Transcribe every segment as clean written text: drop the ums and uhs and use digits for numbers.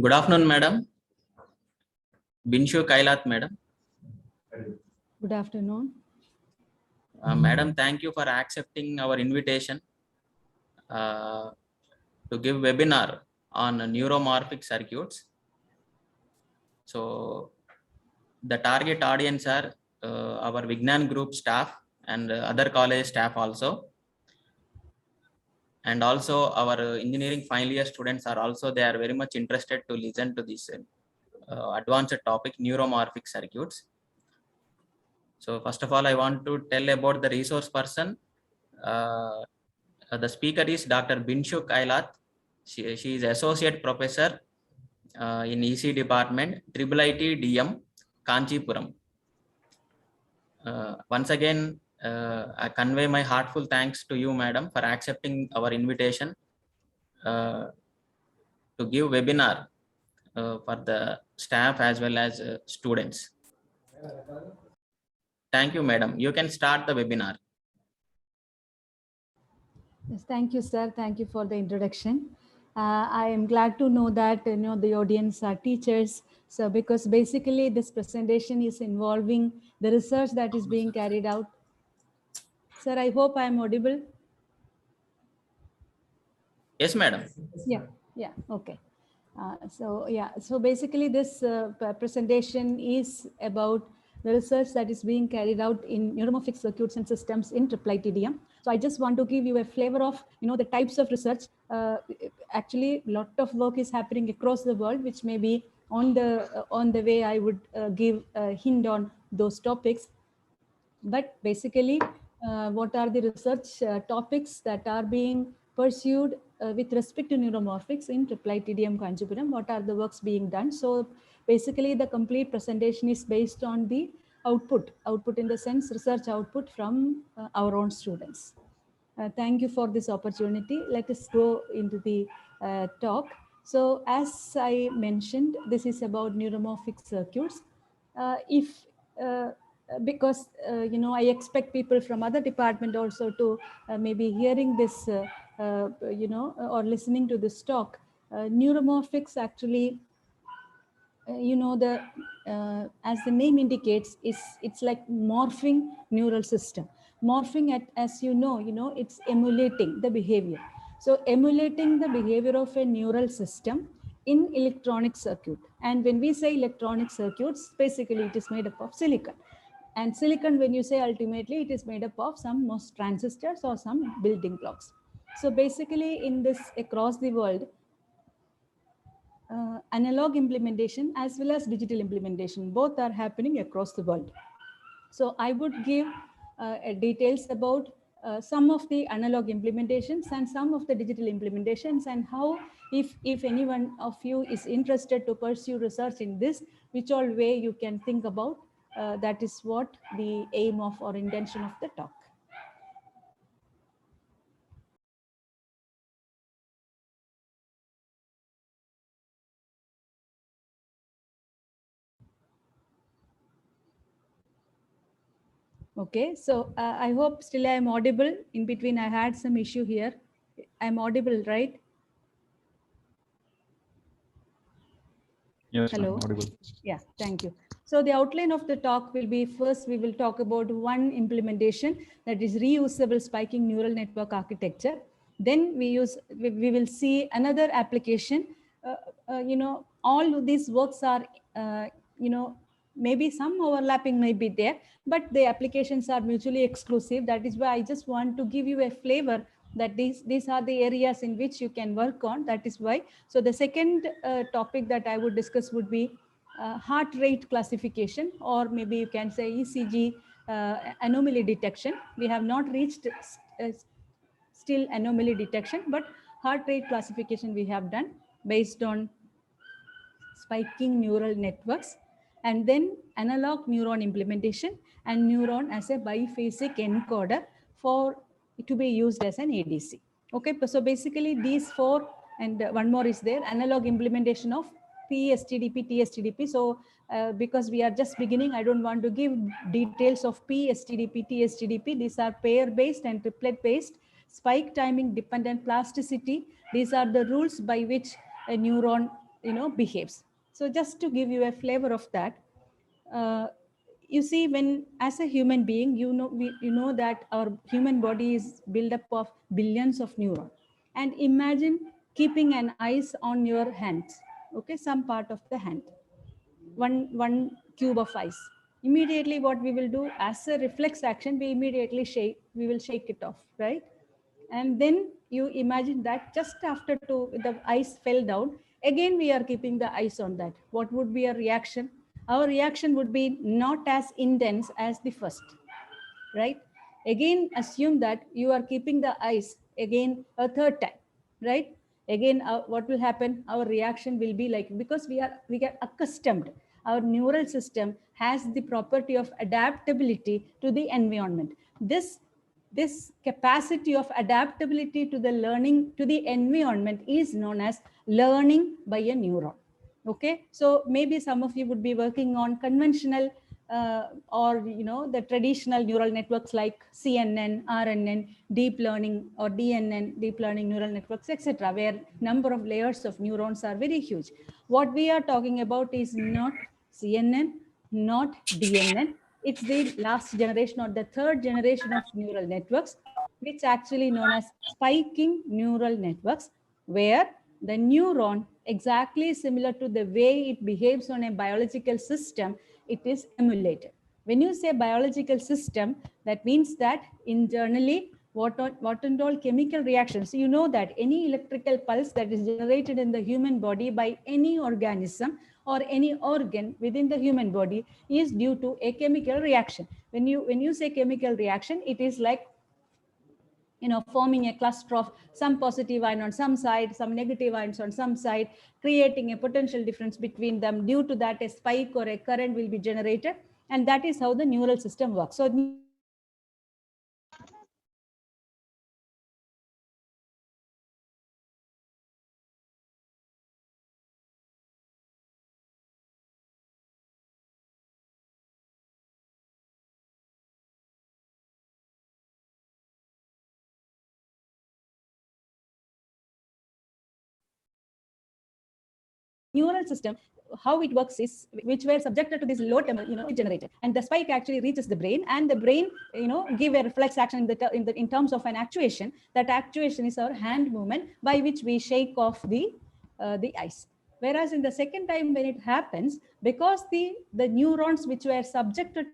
Good afternoon, madam. Binshu Kailath, madam. Good afternoon. Madam, thank you for accepting our invitation to give webinar on neuromorphic circuits. So the target audience are our Vignan group staff and other college staff also. And also our engineering final year students are also, they are very much interested to listen to this advanced topic, neuromorphic circuits. So first of all, I want to tell about the resource person. The speaker is Dr. Binshu Kailath. She is associate professor in EC department, IIIT DM, Kanchipuram. Once again, I convey my heartful thanks to you, madam, for accepting our invitation to give webinar for the staff as well as students. Thank you, madam. You can start the webinar. Yes, thank you, sir. Thank you for the introduction. I am glad to know that the audience are teachers. So because basically this presentation is involving the research that is being carried out. Sir, I hope I am audible. Yes, madam. Yeah, okay. So basically this presentation is about the research that is being carried out in neuromorphic circuits and systems in IIIT DM. So I just want to give you a flavor of the types of research. Actually, a lot of work is happening across the world, which may be on the way I would give a hint on those topics. But basically, what are the research topics that are being pursued with respect to neuromorphics in IIIT DM Kanchipuram? What are the works being done? So basically, the complete presentation is based on the output in the sense research output from our own students. Thank you for this opportunity. Let us go into the talk. So as I mentioned, this is about neuromorphic circuits. Because I expect people from other department also to maybe hearing this, or listening to this talk. Neuromorphics actually, as the name indicates, it's like morphing neural system. Morphing as it's emulating the behavior. So emulating the behavior of a neural system in electronic circuit. And when we say electronic circuits, basically it is made up of silicon. And silicon, when you say ultimately, it is made up of some most transistors or some building blocks. So basically in this across the world, analog implementation as well as digital implementation, both are happening across the world. So I would give details about some of the analog implementations and some of the digital implementations, and how, if any one of you is interested to pursue research in this, which all way you can think about. That is what the aim of or intention of the talk. Okay, so I hope still I am audible. In between, I had some issue here. I'm audible, right? Yes, hello. audible. Yeah, thank you. So the outline of the talk will be, first we will talk about one implementation, that is reusable spiking neural network architecture. Then we will see another application. All of these works are maybe some overlapping may be there, but the applications are mutually exclusive. That is why I just want to give you a flavor that these are the areas in which you can work on. That is why. So the second topic that I would discuss would be heart rate classification, or maybe you can say ECG anomaly detection. We have not reached still anomaly detection, but heart rate classification we have done based on spiking neural networks. And then analog neuron implementation and neuron as a biphasic encoder for to be used as an ADC. Okay, so basically these four, and one more is there, analog implementation of PSTDP, TSTDP. So because we are just beginning, I don't want to give details of PSTDP, TSTDP. These are pair based and triplet based spike timing dependent plasticity. These are the rules by which a neuron, behaves. So just to give you a flavor of that, you see, when as a human being, you know that our human body is built up of billions of neurons. And imagine keeping an eyes on your hands, okay, some part of the hand, one cube of ice. Immediately what we will do as a reflex action, we will shake it off, right? And then you imagine that just after the ice fell down, again we are keeping the ice on that. What would be a reaction? Our reaction would be not as intense as the first, right? Again, assume that you are keeping the ice again a third time, right? Again, what will happen? Our reaction will be like, because we get accustomed. Our neural system has the property of adaptability to the environment. This capacity of adaptability to the learning, to the environment, is known as learning by a neuron. Okay, so maybe some of you would be working on conventional or the traditional neural networks like CNN, RNN, deep learning, or DNN, deep learning neural networks, etc., where number of layers of neurons are very huge. What we are talking about is not CNN, not DNN. It's the last generation or the third generation of neural networks, which actually known as spiking neural networks, where the neuron, exactly similar to the way it behaves on a biological system, it is emulated. When you say biological system, that means that internally, what and all chemical reactions, you know that any electrical pulse that is generated in the human body by any organism or any organ within the human body is due to a chemical reaction. When you say chemical reaction, it is like forming a cluster of some positive ion on some side, some negative ions on some side, creating a potential difference between them. Due to that, a spike or a current will be generated, and that is how the neural system works. So neural system, how it works is, which were subjected to this low temperature, generated, and the spike actually reaches the brain, and the brain, give a reflex action in terms of an actuation. That actuation is our hand movement by which we shake off the ice. Whereas in the second time when it happens, because the neurons which were subjected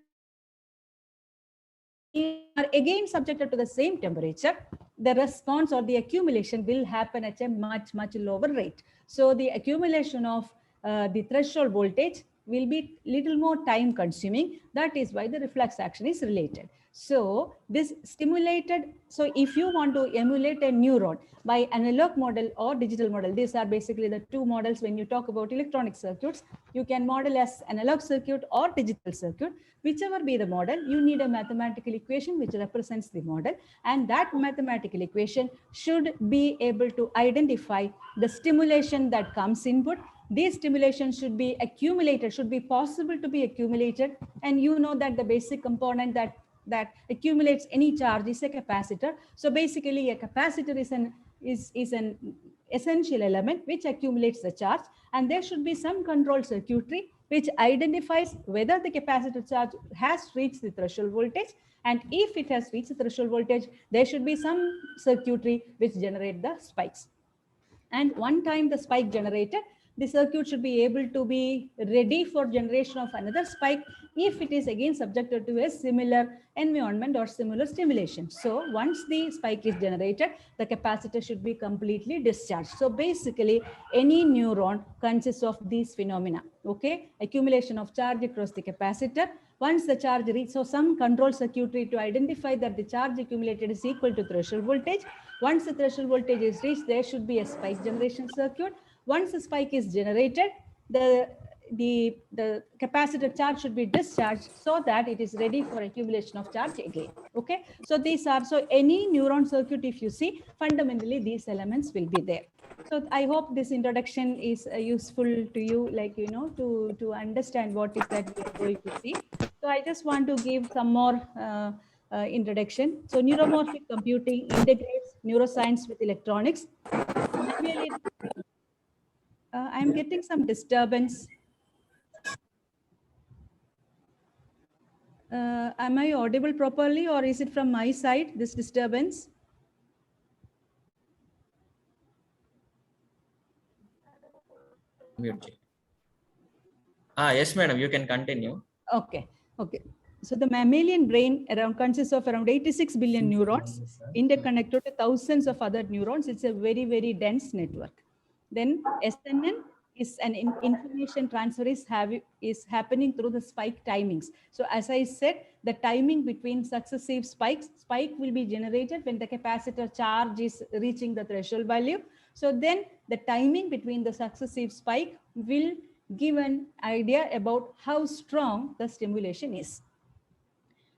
are again subjected to the same temperature, the response or the accumulation will happen at a much lower rate. So the accumulation of the threshold voltage will be little more time consuming. That is why the reflex action is related. So this stimulated, so if you want to emulate a neuron by analog model or digital model, these are basically the two models when you talk about electronic circuits. You can model as analog circuit or digital circuit. Whichever be the model, you need a mathematical equation which represents the model, and that mathematical equation should be able to identify the stimulation that comes input. These stimulations should be accumulated, should be possible to be accumulated, and you know that the basic component that accumulates any charge is a capacitor. So basically, a capacitor is an essential element which accumulates the charge, and there should be some control circuitry which identifies whether the capacitor charge has reached the threshold voltage, and if it has reached the threshold voltage, there should be some circuitry which generate the spikes. And one time the spike generated, the circuit should be able to be ready for generation of another spike if it is again subjected to a similar environment or similar stimulation. So once the spike is generated, the capacitor should be completely discharged. So basically, any neuron consists of these phenomena, okay? Accumulation of charge across the capacitor. Once the charge reaches, so some control circuitry to identify that the charge accumulated is equal to threshold voltage. Once the threshold voltage is reached, there should be a spike generation circuit. Once the spike is generated, the capacitor charge should be discharged so that it is ready for accumulation of charge again. Okay, so these are, so any neuron circuit, if you see, fundamentally these elements will be there. So I hope this introduction is useful to you, like, to understand what is that we are going to see. So I just want to give some more introduction. So neuromorphic computing integrates neuroscience with electronics. Mammalian, I'm getting some disturbance. Am I audible properly, or is it from my side, this disturbance? Mute. Yes, madam, you can continue. Okay, okay. So the mammalian brain consists of around 86 billion neurons interconnected to thousands of other neurons. It's a very, very dense network. Then SNN is an information transfer is happening through the spike timings. So as I said, the timing between successive spike will be generated when the capacitor charge is reaching the threshold value. So then the timing between the successive spike will give an idea about how strong the stimulation is.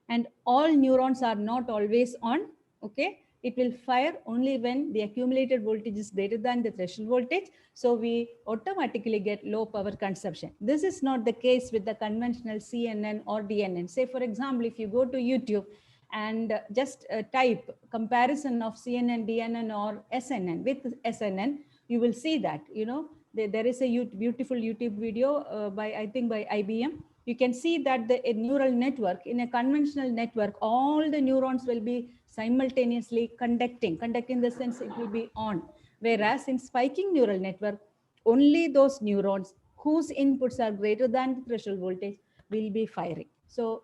And all neurons are not always on, okay? It will fire only when the accumulated voltage is greater than the threshold voltage. So we automatically get low power consumption. This is not the case with the conventional CNN or DNN. Say, for example, if you go to YouTube and just type comparison of CNN, DNN or SNN with SNN, you will see that, you know, there is a beautiful YouTube video I think by IBM. You can see that a neural network, in a conventional network, all the neurons will be simultaneously conducting in the sense it will be on. Whereas in spiking neural network, only those neurons whose inputs are greater than the threshold voltage will be firing. So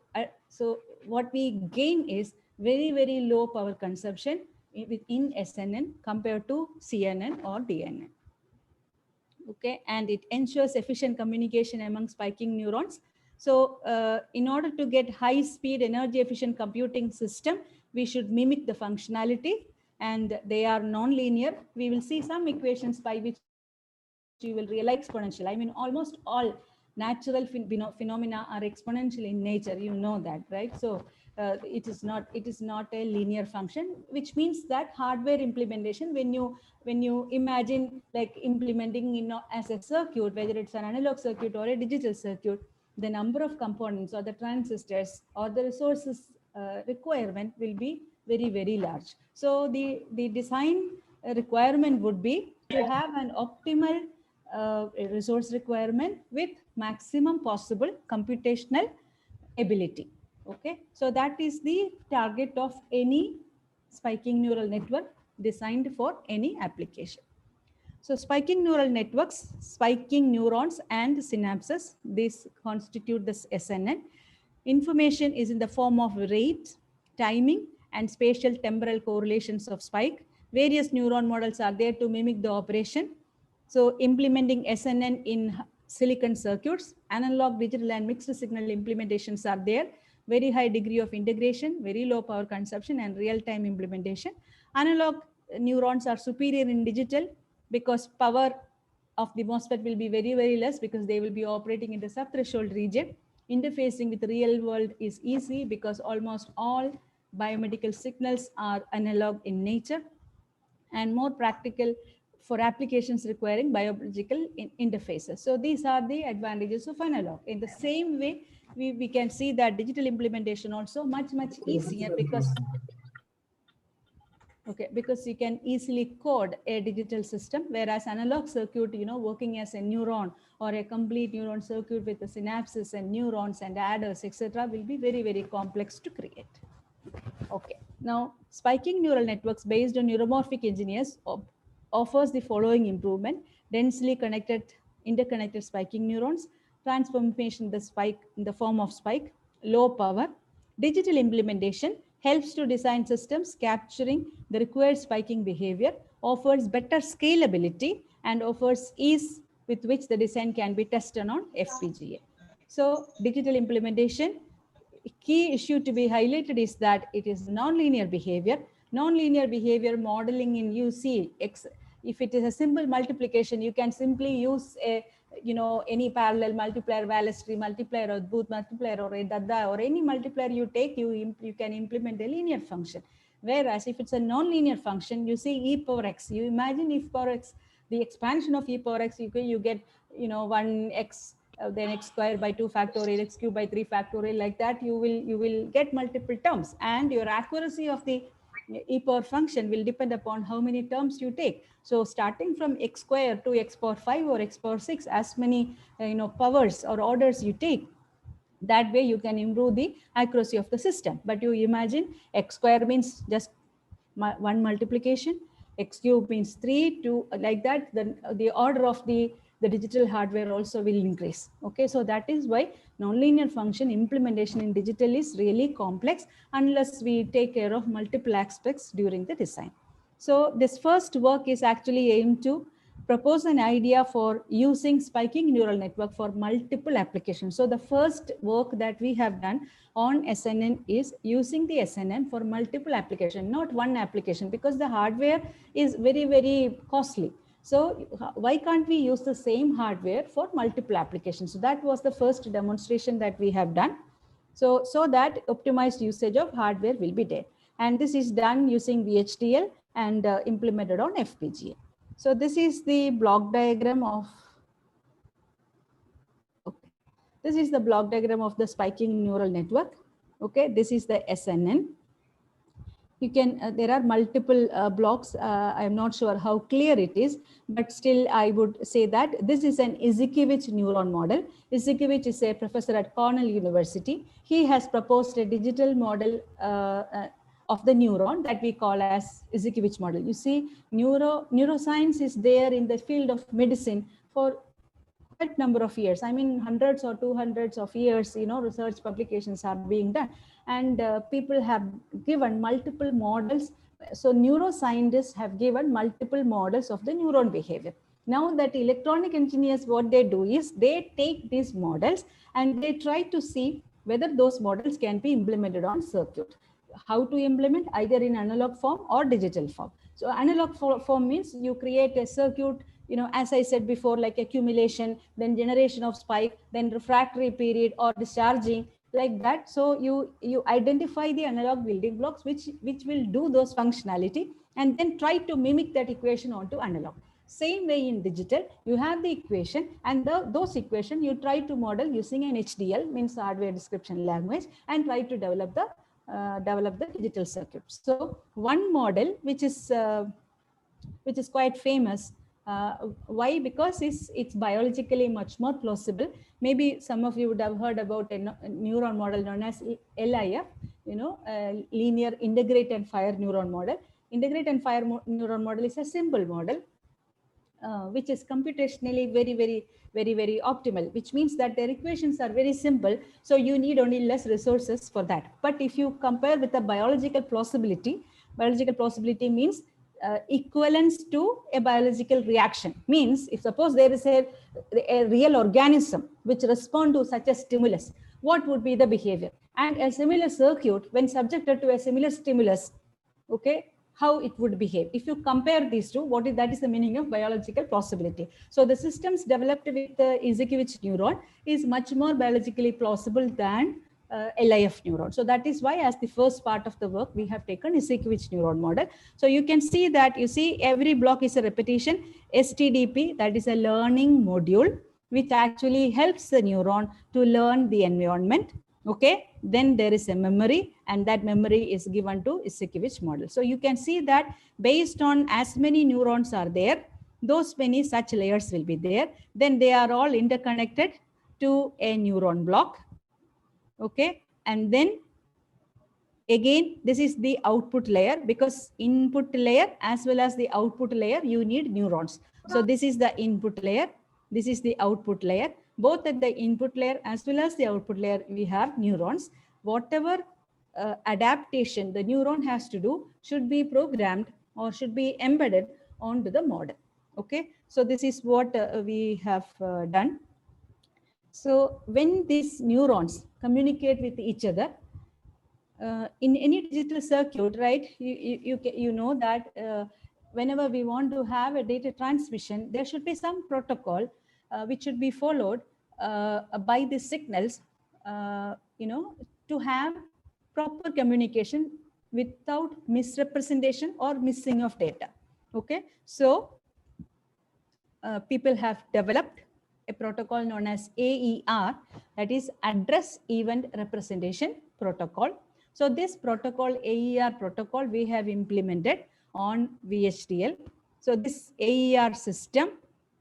what we gain is very, very low power consumption within SNN compared to CNN or DNN. Okay, and it ensures efficient communication among spiking neurons. So in order to get high speed energy efficient computing system, we should mimic the functionality, and they are non-linear. We will see some equations by which you will realize exponential. I mean, almost all natural phenomena are exponential in nature. You know that, right? So it is not a linear function, which means that hardware implementation, when you imagine like implementing, you know, as a circuit, whether it's an analog circuit or a digital circuit, the number of components or the transistors or the resources requirement will be very, very large. So the design requirement would be to have an optimal resource requirement with maximum possible computational ability. Okay, so that is the target of any spiking neural network designed for any application. So spiking neural networks, spiking neurons and synapses, these constitute this SNN. Information is in the form of rate, timing, and spatial temporal correlations of spike. Various neuron models are there to mimic the operation. So implementing SNN in silicon circuits, analog, digital, and mixed signal implementations are there. Very high degree of integration, very low power consumption, and real-time implementation. Analog neurons are superior in digital because power of the MOSFET will be very, very less because they will be operating in the sub-threshold region. Interfacing with the real world is easy because almost all biomedical signals are analog in nature, and more practical for applications requiring biological interfaces. So these are the advantages of analog. In the same way, we can see that digital implementation also much easier because you can easily code a digital system, whereas analog circuit, you know, working as a neuron or a complete neuron circuit with the synapses and neurons and adders, etc., will be very, very complex to create. Okay, now spiking neural networks based on neuromorphic engineers offers the following improvement: densely interconnected spiking neurons, transformation the spike in the form of spike, low power. Digital implementation helps to design systems capturing the required spiking behavior, offers better scalability, and offers ease with which the design can be tested on FPGA. So digital implementation, key issue to be highlighted is that it is nonlinear behavior. Nonlinear behavior modeling in UC, if it is a simple multiplication, you can simply use a, you know, any parallel multiplier, Wallis-Tree multiplier, or Booth multiplier, or a Dada, or any multiplier you take, you can implement a linear function. Whereas if it's a nonlinear function, you see e power x. You imagine e power x, the expansion of e power x, you get, you know, 1x, then x squared by 2 factorial, x cubed by 3 factorial, like that you will get multiple terms, and your accuracy of the e power function will depend upon how many terms you take. So starting from x square to x power 5 or x power 6, as many powers or orders you take, that way you can improve the accuracy of the system. But you imagine x square means just one multiplication, x cube means 3, 2, like that. Then the order of the digital hardware also will increase. Okay, so that is why nonlinear function implementation in digital is really complex unless we take care of multiple aspects during the design. So this first work is actually aimed to propose an idea for using spiking neural network for multiple applications. So the first work that we have done on SNN is using the SNN for multiple applications, not one application, because the hardware is very, very costly. So why can't we use the same hardware for multiple applications? So that was the first demonstration that we have done. So that optimized usage of hardware will be there. And this is done using VHDL and implemented on FPGA. So this is the block diagram of, okay. This is the block diagram of the spiking neural network. Okay, this is the SNN. You can, there are multiple blocks. I'm not sure how clear it is, but still I would say that this is an Izhikevich neuron model. Izhikevich is a professor at Cornell University. He has proposed a digital model of the neuron that we call as Izhikevich model. You see, neuroscience is there in the field of medicine for quite number of years. I mean, hundreds or 200s of years, research publications are being done, and people have given multiple models. So neuroscientists have given multiple models of the neuron behavior. Now that electronic engineers, what they do is they take these models and they try to see whether those models can be implemented on circuit. How to implement? Either in analog form or digital form. So analog form means you create a circuit, as I said before, like accumulation, then generation of spike, then refractory period or discharging, like that. So you identify the analog building blocks which will do those functionality, and then try to mimic that equation onto analog. Same way in digital, you have the equation, and those equation you try to model using an HDL, means hardware description language, and try to develop the digital circuit. So one model which is quite famous. Why? Because it's biologically much more plausible. Maybe some of you would have heard about a neuron model known as LIF, linear integrate and fire neuron model. Integrate and fire neuron model is a simple model, which is computationally very optimal, which means that their equations are very simple. So you need only less resources for that. But if you compare with the biological plausibility means equivalence to a biological reaction. Means if suppose there is a real organism which respond to such a stimulus, what would be the behavior? And a similar circuit, when subjected to a similar stimulus, okay, how it would behave. If you compare these two, that is the meaning of biological plausibility. So the systems developed with the Izhikevich neuron is much more biologically plausible than LIF neuron. So that is why, as the first part of the work, we have taken Izhikevich neuron model. So you can see that, every block is a repetition. STDP, that is a learning module, which actually helps the neuron to learn the environment. Okay, then there is a memory, and that memory is given to Izhikevich model. So you can see that based on as many neurons are there, those many such layers will be there. Then they are all interconnected to a neuron block. Okay, and then again, this is the output layer, because input layer as well as the output layer, you need neurons. So this is the input layer, this is the output layer. Both at the input layer as well as the output layer, we have neurons. Whatever adaptation the neuron has to do should be programmed or should be embedded onto the model. Okay, so this is what we have done. So when these neurons communicate with each other, in any digital circuit, right, you know that whenever we want to have a data transmission, there should be some protocol which should be followed by the signals, to have proper communication without misrepresentation or missing of data. Okay, so people have developed a protocol known as AER, that is Address Event Representation Protocol. So this protocol, AER protocol, we have implemented on VHDL. So this AER system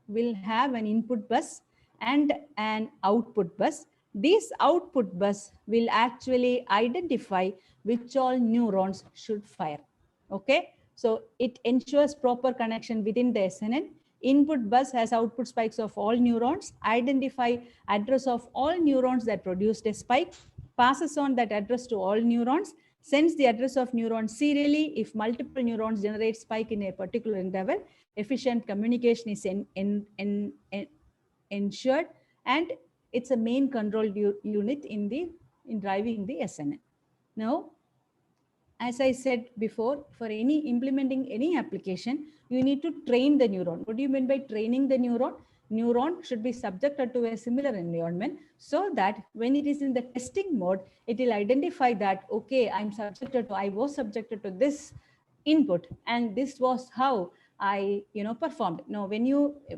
will have an input bus and an output bus. This output bus will actually identify which all neurons should fire. Okay, so it ensures proper connection within the SNN. Input bus has output spikes of all neurons, identify address of all neurons that produced a spike, passes on that address to all neurons, sends the address of neurons serially. If multiple neurons generate spike in a particular interval, efficient communication is ensured, and it's a main control unit in driving the SNN. Now, as I said before, for implementing any application, you need to train the neuron. What do you mean by training the neuron? Neuron should be subjected to a similar environment so that when it is in the testing mode, it will identify that, okay, I was subjected to this input, and this was how I performed. Now, when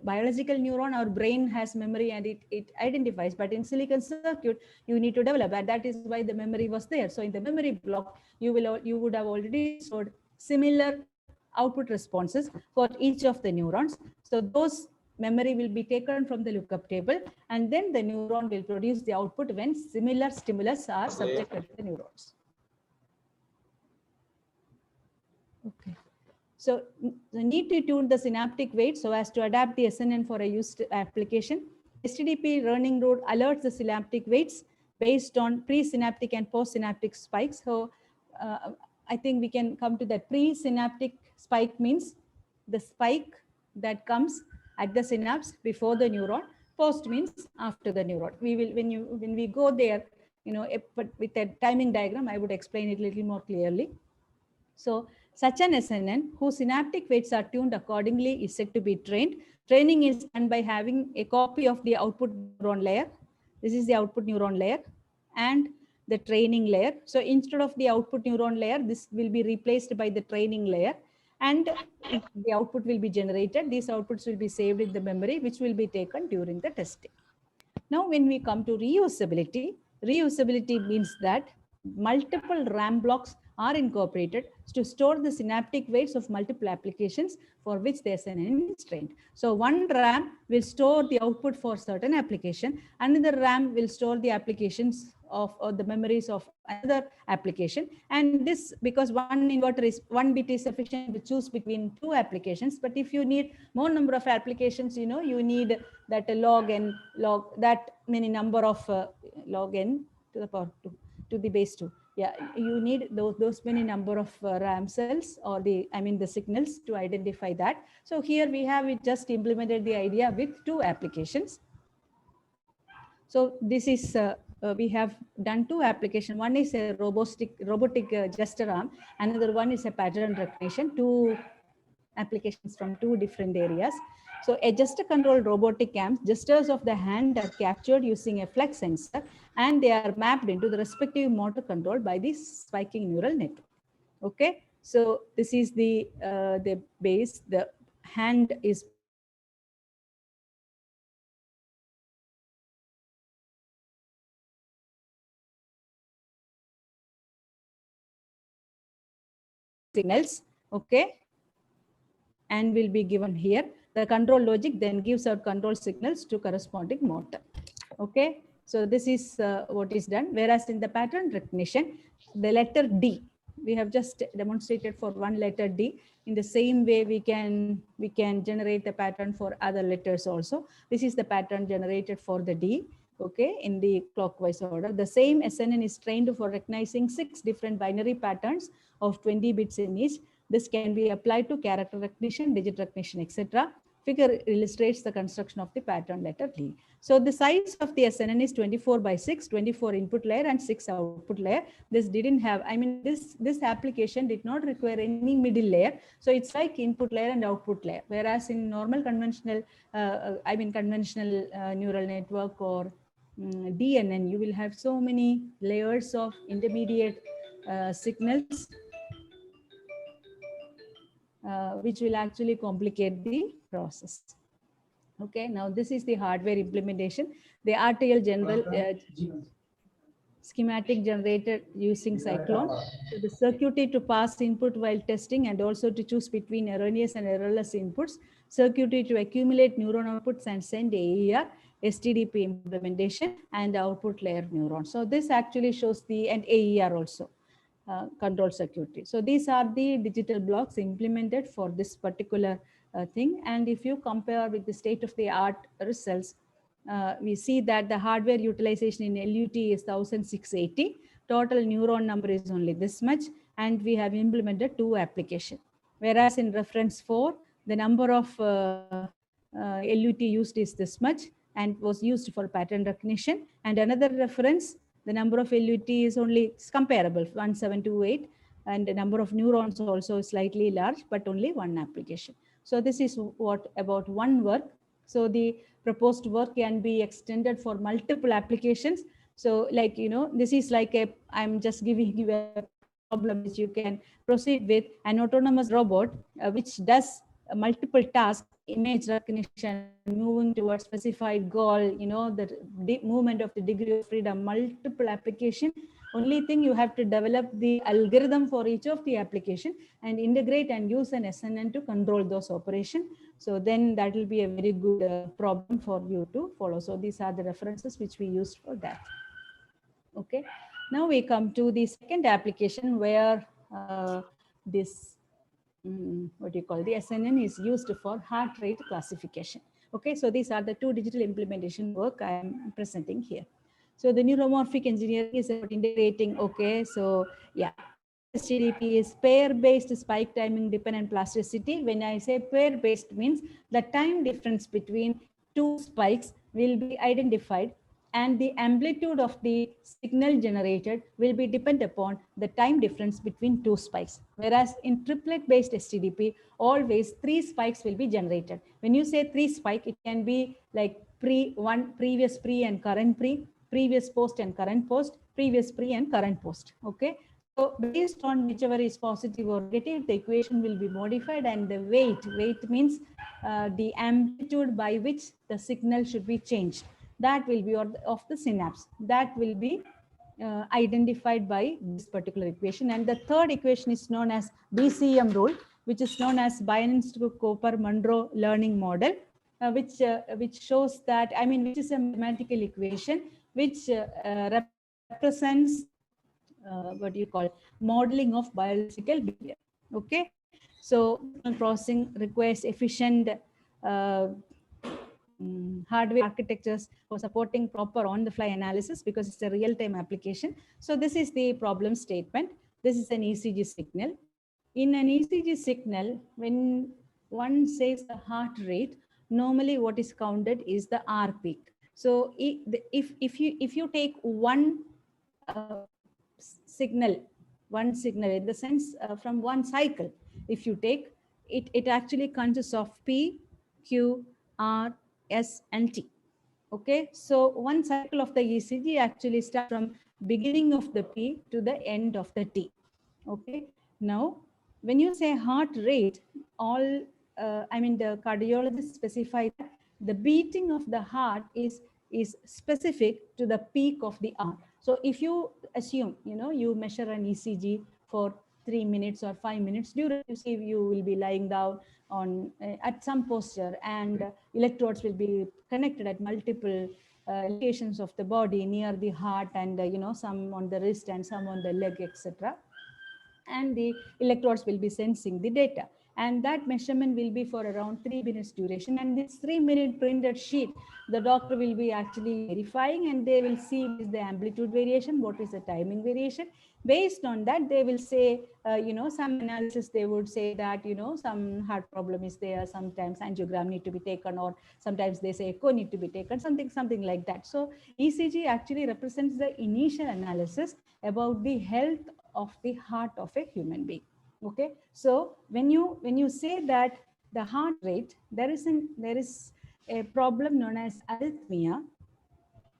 biological neuron, our brain has memory and it identifies, but in silicon circuit, you need to develop, and that is why the memory was there. So in the memory block, you would have already stored similar output responses for each of the neurons. So those memory will be taken from the lookup table, and then the neuron will produce the output when similar stimulus are subjected to the neurons. Okay. So the need to tune the synaptic weight so as to adapt the SNN for a used application. STDP learning node alerts the synaptic weights based on presynaptic and postsynaptic spikes. So I think we can come to that. Presynaptic spike means the spike that comes at the synapse before the neuron. Post means after the neuron. We will, when we go there, but with a timing diagram, I would explain it a little more clearly. So such an SNN whose synaptic weights are tuned accordingly is said to be trained. Training is done by having a copy of the output neuron layer. This is the output neuron layer and the training layer. So instead of the output neuron layer, this will be replaced by the training layer, and the output will be generated. These outputs will be saved in the memory, which will be taken during the testing. Now, when we come to reusability, reusability means that multiple RAM blocks are incorporated to store the synaptic weights of multiple applications for which the SNN is trained. So one RAM will store the output for certain application, another RAM will store the applications of the memories of another application. And this, because one bit is sufficient to choose between two applications. But if you need more number of applications, you need that log that many number of log n to the power 2 to the base 2. Yeah, you need those many number of RAM cells, or the signals to identify that. So here we just implemented the idea with two applications. So this is we have done two applications. One is a robotic gesture arm. Another one is a pattern recognition. Two applications from two different areas. So a gesture controlled robotic arms, gestures of the hand are captured using a flex sensor, and they are mapped into the respective motor control by the spiking neural network. Okay, so this is the base. The hand is signals, okay, and will be given here. The control logic then gives out control signals to corresponding motor. Okay, so this is what is done. Whereas in the pattern recognition, the letter D, we have just demonstrated for one letter D. In the same way, we can generate the pattern for other letters also. This is the pattern generated for the D. Okay, in the clockwise order. The same SNN is trained for recognizing 6 different binary patterns of 20 bits in each. This can be applied to character recognition, digit recognition, etc. Figure illustrates the construction of the pattern letter D. So the size of the SNN is 24 by 6, 24 input layer and 6 output layer. This didn't have, this application did not require any middle layer. So it's like input layer and output layer. Whereas in normal conventional, conventional neural network or DNN, you will have so many layers of intermediate signals, which will actually complicate the process. Okay, now this is the hardware implementation. The RTL general, schematic generated using Cyclone. So the circuitry to pass input while testing and also to choose between erroneous and errorless inputs, circuitry to accumulate neuron outputs and send AER, STDP implementation, and output layer neuron. So this actually shows the, and AER also. Control circuitry. So these are the digital blocks implemented for this particular thing. And if you compare with the state of the art results, we see that the hardware utilization in LUT is 1680. Total neuron number is only this much. And we have implemented 2 applications. Whereas in reference 4, the number of LUT used is this much and was used for pattern recognition. And another reference, the number of LUT is only comparable, 1728, and the number of neurons also slightly large, but only 1 application. So this is what about one work. So the proposed work can be extended for multiple applications. So like, this is like I'm just giving you a problem which you can proceed with an autonomous robot, which does multiple tasks, image recognition, moving towards specified goal, the movement of the degree of freedom, multiple application. Only thing you have to develop the algorithm for each of the application and integrate and use an SNN to control those operations. So then that will be a very good problem for you to follow. So these are the references which we used for that. Okay. Now we come to the second application where this what do you call, the SNN is used for heart rate classification. Okay, so these are the 2 digital implementation work I am presenting here. So the neuromorphic engineering is about integrating. Okay, so yeah, STDP is pair-based spike timing dependent plasticity. When I say pair-based means the time difference between 2 spikes will be identified and the amplitude of the signal generated will be dependent upon the time difference between 2 spikes. Whereas in triplet-based STDP, always 3 spikes will be generated. When you say 3 spike, it can be like previous pre and current pre, previous post and current post, previous pre and current post. Okay. So based on whichever is positive or negative, the equation will be modified, and the weight means the amplitude by which the signal should be changed. That will be of the synapse. That will be identified by this particular equation. And the third equation is known as BCM rule, which is known as Bioinstitute-Cooper-Monro learning model, which shows that, which is a mathematical equation which represents what do you call, modeling of biological behavior. Okay, so processing requires efficient hardware architectures for supporting proper on-the-fly analysis because it's a real-time application. So this is the problem statement. This is an ECG signal. In an ECG signal, when one says the heart rate, normally what is counted is the R peak. So if you take one signal in the sense from one cycle, if you take it, it actually consists of P, Q, R, S, and T. Okay, so one cycle of the ECG actually starts from beginning of the P to the end of the T. Okay, now when you say heart rate, all the cardiologists specify that the beating of the heart is specific to the peak of the R. So if you assume, you measure an ECG for 3 minutes or 5 minutes, during you will be lying down on at some posture, and electrodes will be connected at multiple locations of the body near the heart, and some on the wrist and some on the leg, etc. And the electrodes will be sensing the data, and that measurement will be for around 3 minutes duration. And this 3-minute printed sheet, the doctor will be actually verifying, and they will see what is the amplitude variation, what is the timing variation. Based on that, they will say, some analysis, they would say that, some heart problem is there, sometimes angiogram need to be taken, or sometimes they say echo need to be taken, something like that. So ECG actually represents the initial analysis about the health of the heart of a human being. Okay, so when you say that the heart rate, there is a problem known as arrhythmia,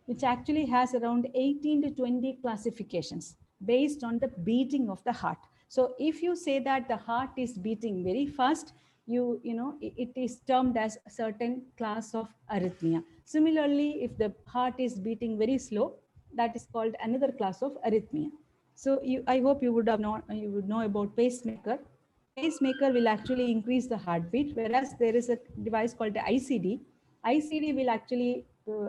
which actually has around 18 to 20 classifications based on the beating of the heart. So if you say that the heart is beating very fast, it is termed as a certain class of arrhythmia. Similarly, if the heart is beating very slow, that is called another class of arrhythmia. So I hope you would know about pacemaker. Pacemaker will actually increase the heartbeat, whereas there is a device called the ICD. ICD will actually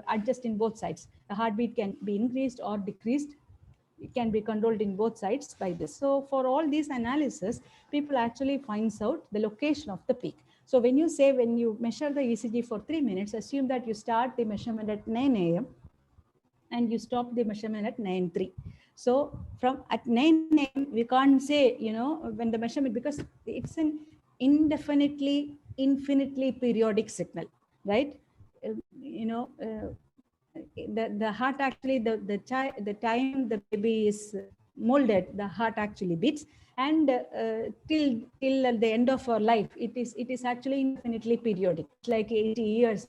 adjust in both sides. The heartbeat can be increased or decreased. It can be controlled in both sides by this. So for all these analysis, people actually finds out the location of the peak. So when you measure the ECG for 3 minutes, assume that you start the measurement at 9 a.m. and you stop the measurement at 9:03. So from at 9 a.m. we can't say, when the measurement, because it's an infinitely periodic signal, right? The heart actually, the time the baby is molded, the heart actually beats, and till the end of our life, it is actually infinitely periodic. It's like 80 years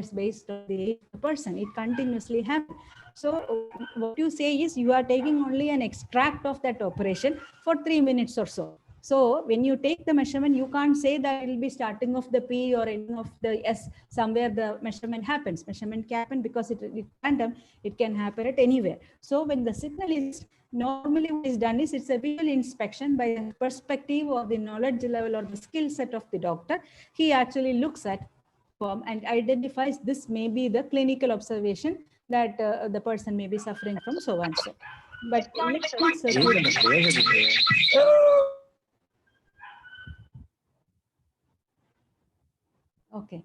based on the age of the person. It continuously happens. So what you say is you are taking only an extract of that operation for 3 minutes or so. So when you take the measurement, you can't say that it will be starting of the P or ending of the S, somewhere the measurement happens. Measurement can happen because it's random. It can happen at anywhere. So when the signal is, normally what is done is it's a visual inspection by the perspective or the knowledge level or the skill set of the doctor. He actually looks at form and identifies this may be the clinical observation that the person may be suffering from so and so. But electronic circuit. Okay.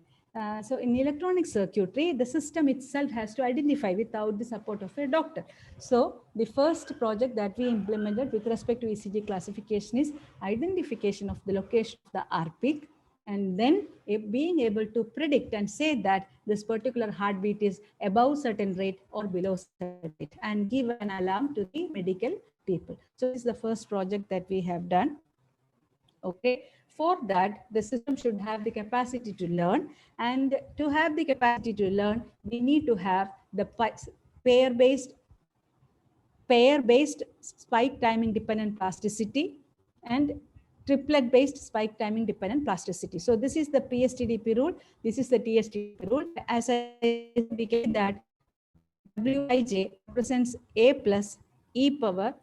So in electronic circuitry, the system itself has to identify without the support of a doctor. So the first project that we implemented with respect to ECG classification is identification of the location of the R peak, and then being able to predict and say that this particular heartbeat is above certain rate or below certain rate, and give an alarm to the medical people. So this is the first project that we have done. Okay, for that the system should have the capacity to learn, and to have the capacity to learn, we need to have the pair-based spike timing dependent plasticity and triplet based spike timing dependent plasticity. So this is the PSTDP rule, this is the TSTDP rule. As I indicate that Wij represents A plus e power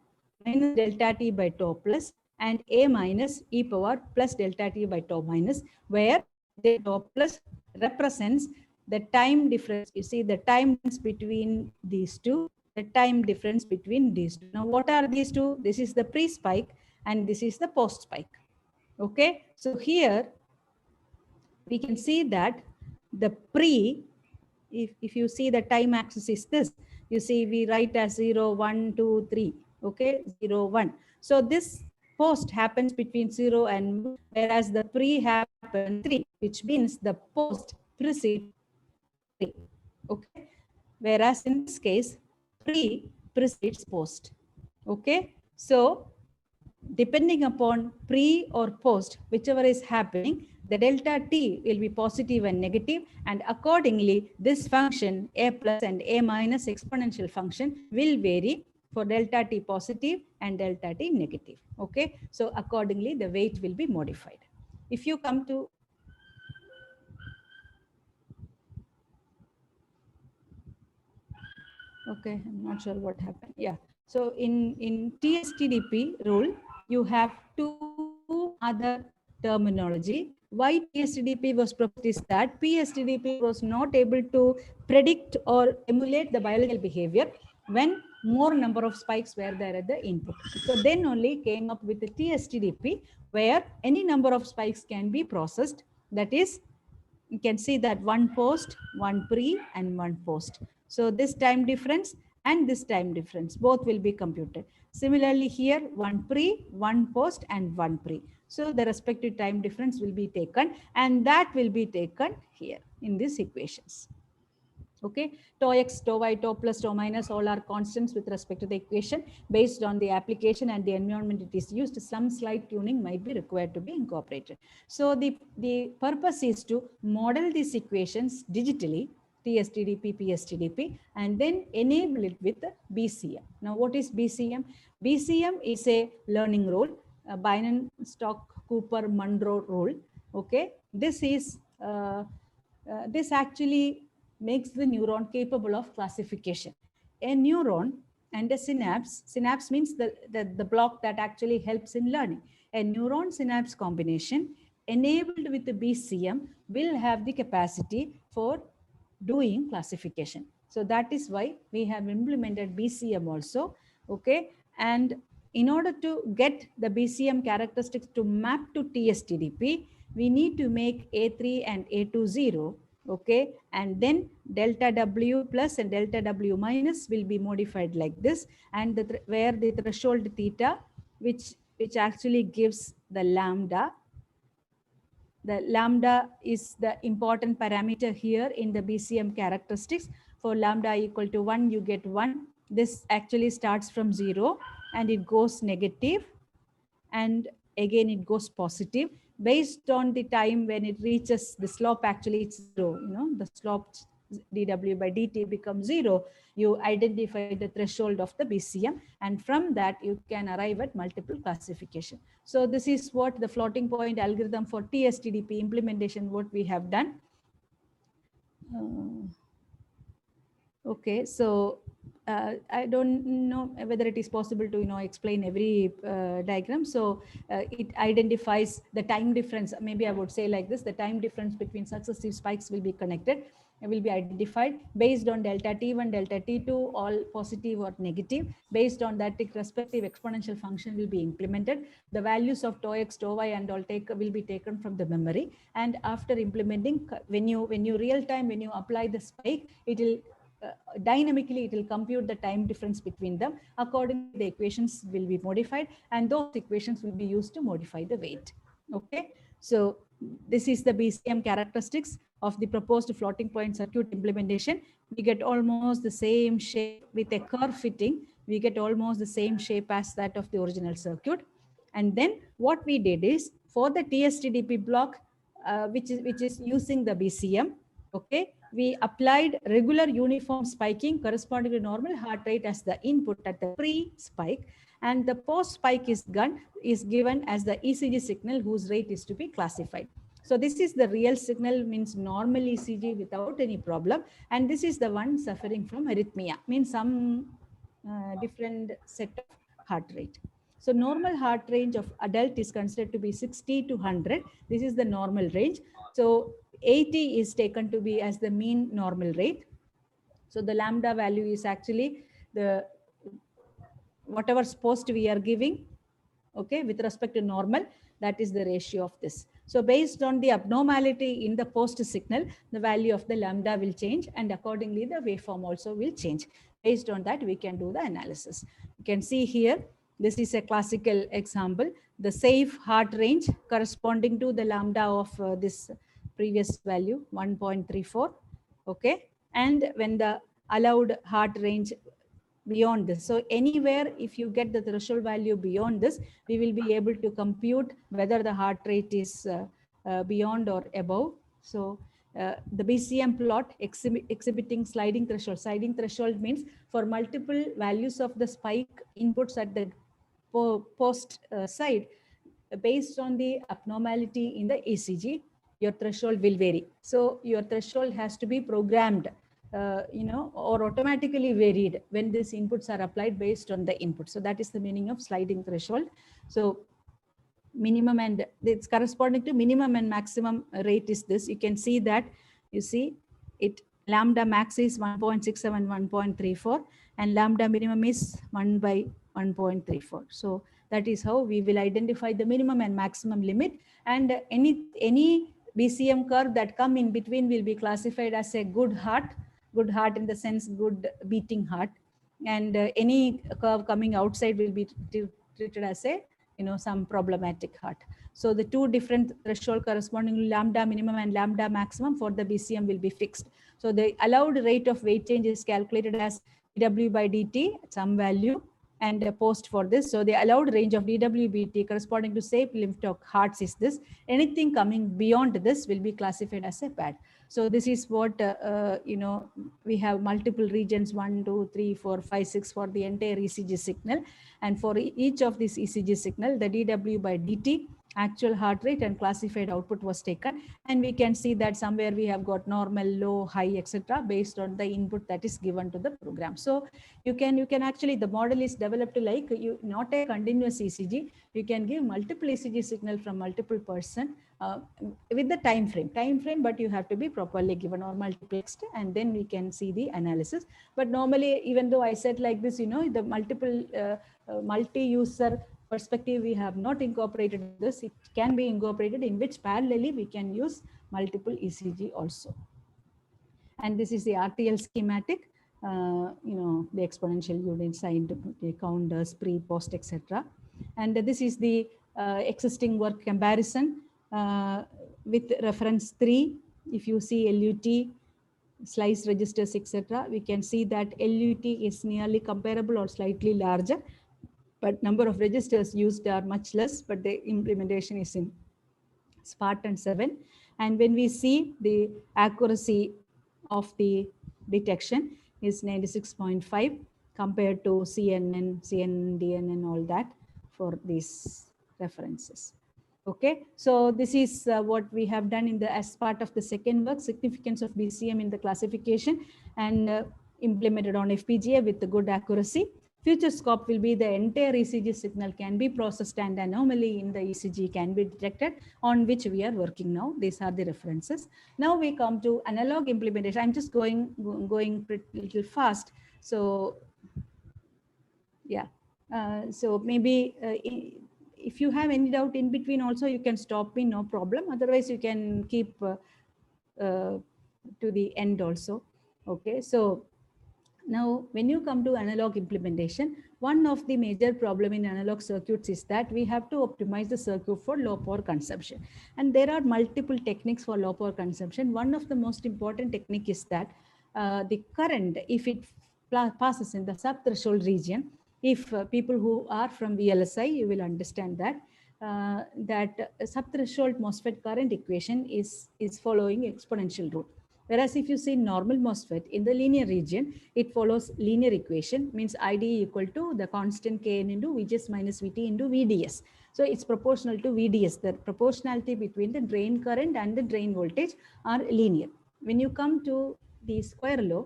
minus delta t by tau plus, and A minus e power plus delta t by tau minus, where the tau plus represents the time difference. You see the time difference between these two, the time difference between these two. Now, what are these two? This is the pre-spike and this is the post-spike. Okay, so here we can see that the pre, if you see the time axis is this, you see we write as 0, 1, 2, 3, okay, 0, 1. So this post happens between 0 and 1, whereas the pre happens 3, which means the post precedes 3, okay, whereas in this case, pre precedes post, okay. So depending upon pre or post, whichever is happening, the delta t will be positive and negative, and accordingly this function a plus and a minus exponential function will vary for delta t positive and delta t negative. Okay, so accordingly the weight will be modified. If you come to okay, I'm not sure what happened. Yeah. So in TSTDP rule, you have two other terminology. Why TSTDP was proposed is that PSTDP was not able to predict or emulate the biological behavior when more number of spikes were there at the input. So then only came up with the TSTDP, where any number of spikes can be processed. That is, you can see that one post, one pre, and one post. So this time difference and this time difference, both will be computed. Similarly here, one pre, one post, and one pre. So the respective time difference will be taken, and that will be taken here in these equations. Okay, tau x, tau y, tau plus, tau minus, all are constants with respect to the equation. Based on the application and the environment it is used, some slight tuning might be required to be incorporated. So the purpose is to model these equations digitally, TSTDP, PSTDP, and then enable it with BCM. Now, what is BCM? BCM is a learning rule, a Bynum-Stock-Cooper-Munro rule. Okay, this is this actually makes the neuron capable of classification. a neuron and a synapse. Synapse means the block that actually helps in learning. A neuron synapse combination enabled with the BCM will have the capacity for doing classification. So that is why we have implemented BCM also. Okay. And in order to get the BCM characteristics to map to TSTDP, we need to make A3 and A2 0. Okay. And then delta W plus and delta W minus will be modified like this. And where the threshold theta, which actually gives the lambda. The lambda is the important parameter here in the BCM characteristics. For lambda equal to 1, you get 1. This actually starts from 0 and it goes negative, and again it goes positive based on the time when it reaches the slope. Actually it's 0, the slope dw by dt becomes 0. You identify the threshold of the BCM, and from that you can arrive at multiple classification. So this is what the floating point algorithm for TSTDP implementation, what we have done. Okay, so I don't know whether it is possible to explain every diagram. So it identifies the time difference. Maybe I would say like this: the time difference between successive spikes will be connected. It will be identified based on delta T1, delta T2, all positive or negative. Based on that, the respective exponential function will be implemented. The values of tau x, tau y, and all will be taken from the memory. And after implementing, when you real time, when you apply the spike, it will dynamically it will compute the time difference between them. Accordingly, the equations will be modified, and those equations will be used to modify the weight. Okay, so this is the BCM characteristics of the proposed floating point circuit implementation. We get almost the same shape with a curve fitting. We get almost the same shape as that of the original circuit. And then what we did is, for the TSTDP block, which is using the BCM, okay, we applied regular uniform spiking corresponding to normal heart rate as the input at the pre-spike, and the post-spike is given as the ECG signal whose rate is to be classified. So this is the real signal, means normal ECG without any problem, and this is the one suffering from arrhythmia, means some different set of heart rate. So normal heart range of adult is considered to be 60 to 100. This is the normal range. So 80 is taken to be as the mean normal rate. So the lambda value is actually the whatever post we are giving, okay, with respect to normal, that is the ratio of this. So based on the abnormality in the post signal, the value of the lambda will change, and accordingly the waveform also will change. Based on that, we can do the analysis. You can see here, this is a classical example, the safe heart range corresponding to the lambda of this previous value 1.34, okay, and when the allowed heart range beyond this. So anywhere, if you get the threshold value beyond this, we will be able to compute whether the heart rate is beyond or above. So the BCM plot exhibiting sliding threshold. Sliding threshold means for multiple values of the spike inputs at the post side, based on the abnormality in the ECG, your threshold will vary. So your threshold has to be programmed, or automatically varied when these inputs are applied based on the input. So that is the meaning of sliding threshold. So minimum, and it's corresponding to minimum and maximum rate is this. You can see that, you see it, lambda max is 1.67, 1.34, and lambda minimum is 1 by 1.34. So that is how we will identify the minimum and maximum limit, and any BCM curve that come in between will be classified as a good heart in the sense good beating heart, and any curve coming outside will be treated as a some problematic heart. So the two different threshold corresponding to lambda minimum and lambda maximum for the BCM will be fixed. So the allowed rate of weight change is calculated as dw by dt at some value, and a post for this. So the allowed range of dWBT corresponding to safe lymph of hearts is this. Anything coming beyond this will be classified as a bad. So this is what, we have multiple regions, 1, 2, 3, 4, 5, 6 for the entire ECG signal. And for each of these ECG signal, the dW by dt actual heart rate and classified output was taken. And we can see that somewhere we have got normal, low, high, etc. based on the input that is given to the program. So you can actually, the model is developed like you, not a continuous ECG. You can give multiple ECG signal from multiple person with the time frame, but you have to be properly given or multiplexed, and then we can see the analysis. But normally, even though I said like this, the multiple multi-user perspective, we have not incorporated this. It can be incorporated, in which parallelly we can use multiple ECG also. And this is the RTL schematic, the exponential unit sign, the counters, pre, post, etc. And this is the existing work comparison with reference 3. If you see LUT, slice registers, etc., we can see that LUT is nearly comparable or slightly larger, but number of registers used are much less, but the implementation is in Spartan 7. And when we see the accuracy of the detection is 96.5 compared to CNN, CNDN and all that for these references. Okay, so this is what we have done in the as part of the second work, significance of BCM in the classification, and implemented on FPGA with the good accuracy. Future scope will be the entire ECG signal can be processed and anomaly in the ECG can be detected, on which we are working now. These are the references. Now we come to analog implementation. I'm just going pretty little fast. So yeah, so maybe if you have any doubt in between also, you can stop me, no problem. Otherwise, you can keep to the end also. Okay, so now when you come to analog implementation, one of the major problem in analog circuits is that we have to optimize the circuit for low power consumption. And there are multiple techniques for low power consumption. One of the most important technique is that the current, if it passes in the sub-threshold region, if people who are from VLSI, you will understand that that sub-threshold MOSFET current equation is following exponential route. Whereas if you see normal MOSFET in the linear region, it follows linear equation, means ID equal to the constant Kn into VGS minus VT into VDS. So it's proportional to VDS. The proportionality between the drain current and the drain voltage are linear. When you come to the square law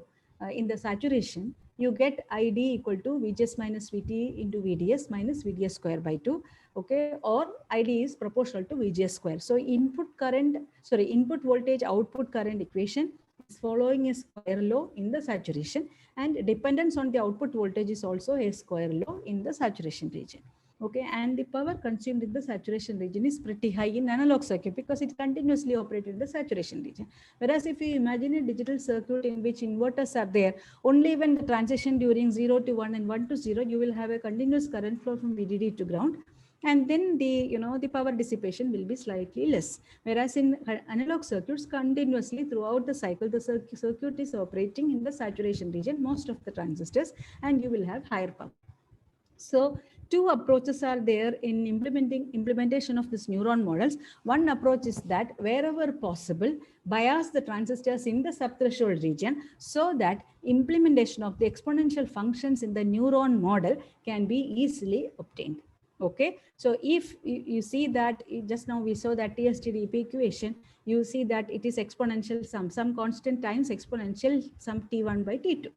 in the saturation, you get ID equal to VGS minus VT into VDS minus VDS square by 2. Okay, or ID is proportional to VGS square. So input voltage output current equation is following a square law in the saturation, and dependence on the output voltage is also a square law in the saturation region. Okay, and the power consumed in the saturation region is pretty high in analog circuit because it continuously operates in the saturation region. Whereas if you imagine a digital circuit in which inverters are there, only when the transition during 0 to 1 and 1 to 0, you will have a continuous current flow from VDD to ground. And then the power dissipation will be slightly less. Whereas in analog circuits, continuously throughout the cycle, the circuit is operating in the saturation region, most of the transistors, and you will have higher power. So two approaches are there in implementation of this neuron models. One approach is that wherever possible, bias the transistors in the subthreshold region so that implementation of the exponential functions in the neuron model can be easily obtained. Okay, so if you see that just now we saw that TSTDP equation, you see that it is exponential some constant times exponential sum T1 by T2.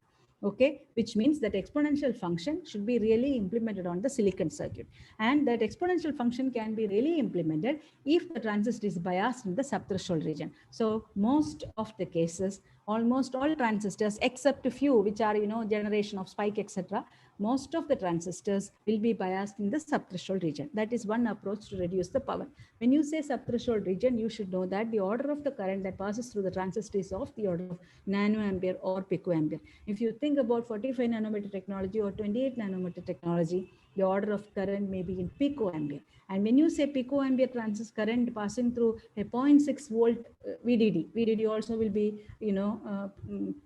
Okay, which means that exponential function should be really implemented on the silicon circuit, and that exponential function can be really implemented if the transistor is biased in the subthreshold region. So most of the cases, almost all transistors except a few which are generation of spike, etc., most of the transistors will be biased in the subthreshold region. That is one approach to reduce the power. When you say subthreshold region, you should know that the order of the current that passes through the transistor is of the order of nanoampere or picoampere. If you think about 45 nanometer technology or 28 nanometer technology, the order of current may be in picoampere. And when you say picoampere transistor current passing through a 0.6 volt VDD also will be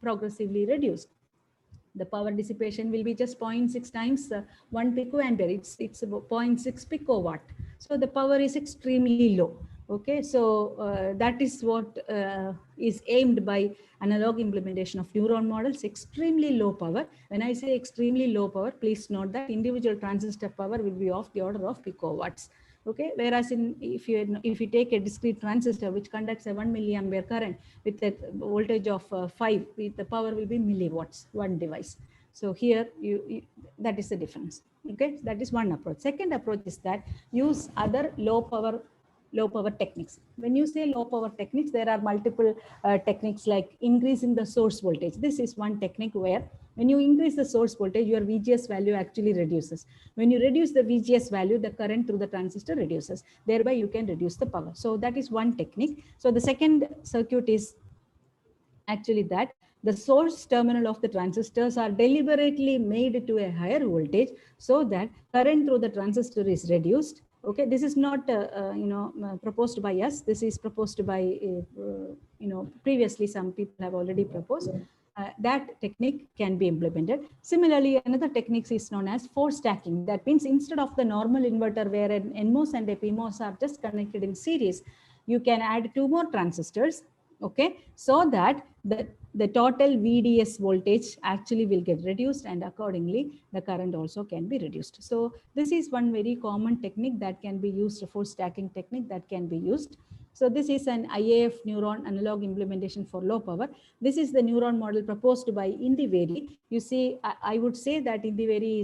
progressively reduced. The power dissipation will be just 0.6 times 1 picoampere. It's about 0.6 picowatt. So the power is extremely low. Okay, so that is what is aimed by analog implementation of neuron models, extremely low power. When I say extremely low power, please note that individual transistor power will be of the order of picowatts. Okay, whereas if you take a discrete transistor which conducts a 1 milliampere current with a voltage of 5, the power will be milliwatts, one device. So here that is the difference. Okay, that is one approach. Second approach is that use other low power techniques. When you say low power techniques, there are multiple techniques like increasing the source voltage. This is one technique where when you increase the source voltage, your VGS value actually reduces. When you reduce the VGS value, the current through the transistor reduces. Thereby, you can reduce the power. So that is one technique. So the second circuit is actually that the source terminal of the transistors are deliberately made to a higher voltage so that current through the transistor is reduced. Okay, this is not proposed by us. This is proposed by previously some people have already proposed. That technique can be implemented. Similarly, another technique is known as force stacking. That means instead of the normal inverter where an NMOS and a PMOS are just connected in series, you can add 2 more transistors. Okay, so that the total VDS voltage actually will get reduced, and accordingly the current also can be reduced. So this is one very common technique that can be used, a force stacking technique that can be used. So this is an IAF neuron analog implementation for low power. This is the neuron model proposed by Indiveri. You see, I would say that Indiveri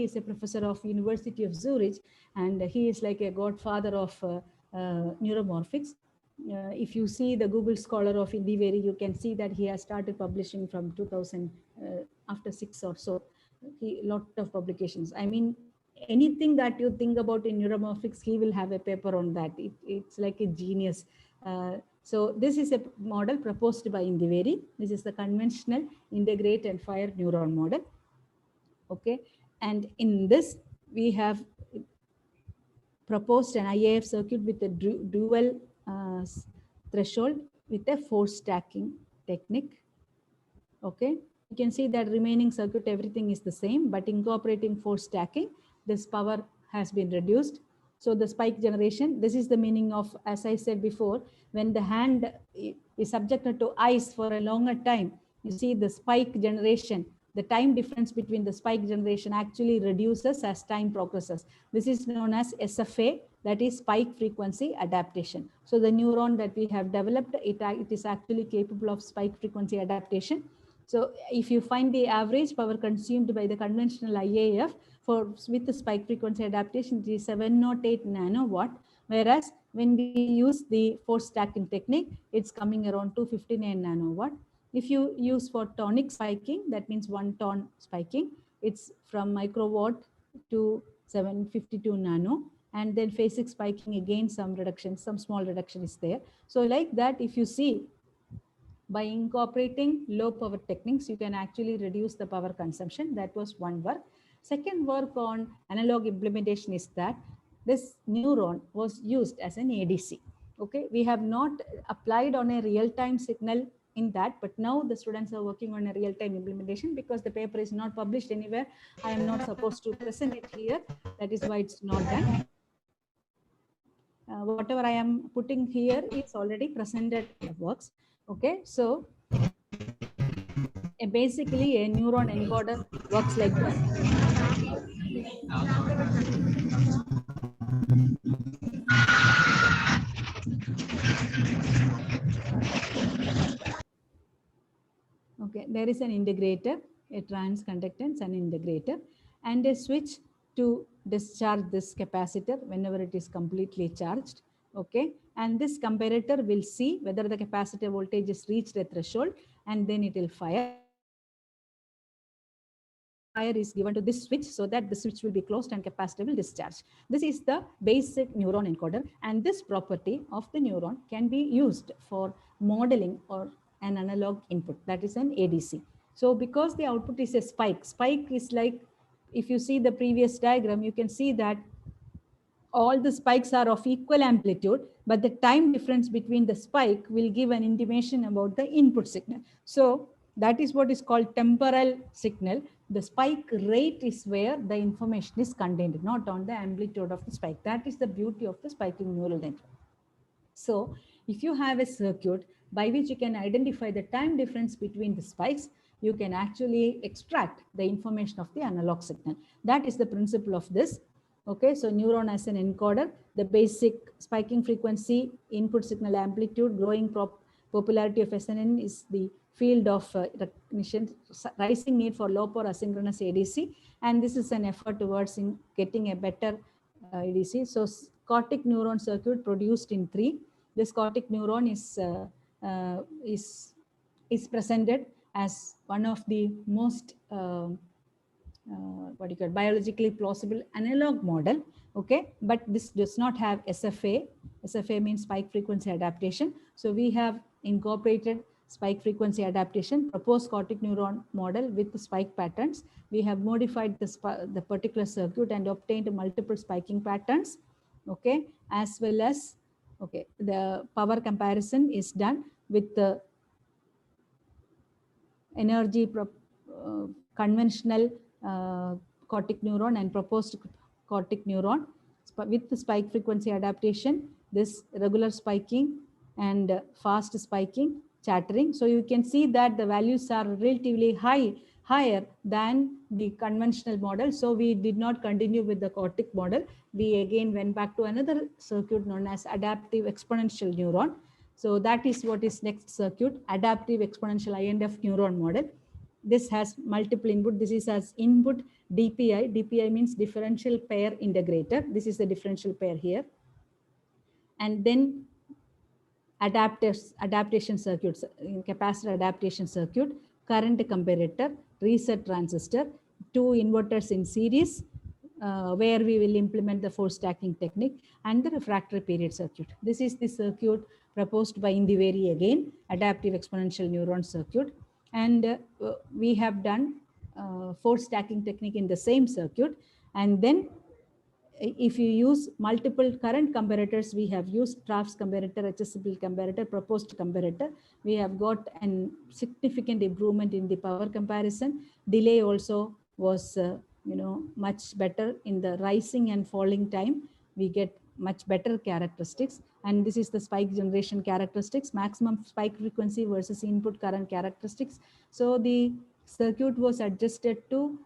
is a professor of University of Zurich, and he is like a godfather of neuromorphics. If you see the Google Scholar of Indiveri, you can see that he has started publishing from 2000, after 6 or so, lot of publications. I mean, anything that you think about in neuromorphics, he will have a paper on that. It's like a genius. So this is a model proposed by Indiveri. This is the conventional integrate and fire neuron model. Okay, and in this we have proposed an IAF circuit with a dual threshold with a force stacking technique. Okay, you can see that remaining circuit, everything is the same, but incorporating force stacking, this power has been reduced. So the spike generation, this is the meaning of, as I said before, when the hand is subjected to ice for a longer time, you see the spike generation, the time difference between the spike generation actually reduces as time progresses. This is known as SFA, that is spike frequency adaptation. So the neuron that we have developed, it is actually capable of spike frequency adaptation. So if you find the average power consumed by the conventional IAF with the spike frequency adaptation, it is 708 nanowatt, whereas when we use the force stacking technique, it's coming around 259 nanowatt. If you use for tonic spiking, that means 1 ton spiking, it's from microwatt to 752 nano. And then phasic spiking, again, some reduction, some small reduction is there. So like that, if you see, by incorporating low power techniques, you can actually reduce the power consumption. That was one work. Second work on analog implementation is that this neuron was used as an ADC. Okay, we have not applied on a real-time signal in that, but now the students are working on a real-time implementation because the paper is not published anywhere. I am not supposed to present it here. That is why it's not done. Whatever I am putting here is already presented works. Okay, so basically a neuron encoder works like this. Okay, there is an integrator, a trans conductance, an integrator, and a switch to discharge this capacitor whenever it is completely charged. Okay, and this comparator will see whether the capacitor voltage is reached a threshold, and then it will fire. Fire is given to this switch so that the switch will be closed and capacitor will discharge. This is the basic neuron encoder, and this property of the neuron can be used for modeling or an analog input, that is an ADC. So because the output is a spike is like, if you see the previous diagram, you can see that all the spikes are of equal amplitude, but the time difference between the spike will give an intimation about the input signal. So that is what is called temporal signal. The spike rate is where the information is contained, not on the amplitude of the spike. That is the beauty of the spiking neural network. So if you have a circuit by which you can identify the time difference between the spikes, you can actually extract the information of the analog signal. That is the principle of this. Okay, so neuron as an encoder, the basic spiking frequency, input signal amplitude, growing popularity of SNN is the field of recognition, rising need for low power asynchronous ADC, and this is an effort towards getting a better ADC. So cortic neuron circuit produced in 3. This cortic neuron is presented as one of the most what you call biologically plausible analog model. Okay, but this does not have SFA. SFA means spike frequency adaptation. So we have incorporated spike frequency adaptation, proposed cortic neuron model with the spike patterns. We have modified the particular circuit and obtained multiple spiking patterns. Okay, as well as, okay, the power comparison is done with the energy conventional cortic neuron and proposed cortic neuron with the spike frequency adaptation, this regular spiking and fast spiking, chattering. So you can see that the values are relatively higher than the conventional model. So we did not continue with the cortic model. We again went back to another circuit known as adaptive exponential neuron. So that is what is next circuit, adaptive exponential INF neuron model. This has multiple input. This is as input DPI. DPI means differential pair integrator. This is the differential pair here. And then adaptation circuits, capacitor adaptation circuit, current comparator, reset transistor, 2 inverters in series, where we will implement the force stacking technique, and the refractory period circuit. This is the circuit proposed by Indiveri again, adaptive exponential neuron circuit. And we have done force stacking technique in the same circuit. And then if you use multiple current comparators, we have used Traft's comparator, HSL comparator, proposed comparator. We have got a significant improvement in the power comparison. Delay also was much better in the rising and falling time. We get much better characteristics. And this is the spike generation characteristics, maximum spike frequency versus input current characteristics. So the circuit was adjusted to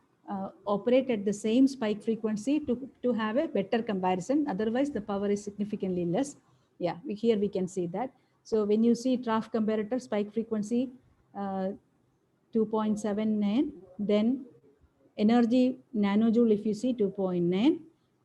operate at the same spike frequency to have a better comparison. Otherwise, the power is significantly less. Yeah, here we can see that. So when you see Traft comparator spike frequency 2.79, then energy nanojoule, if you see 2.9,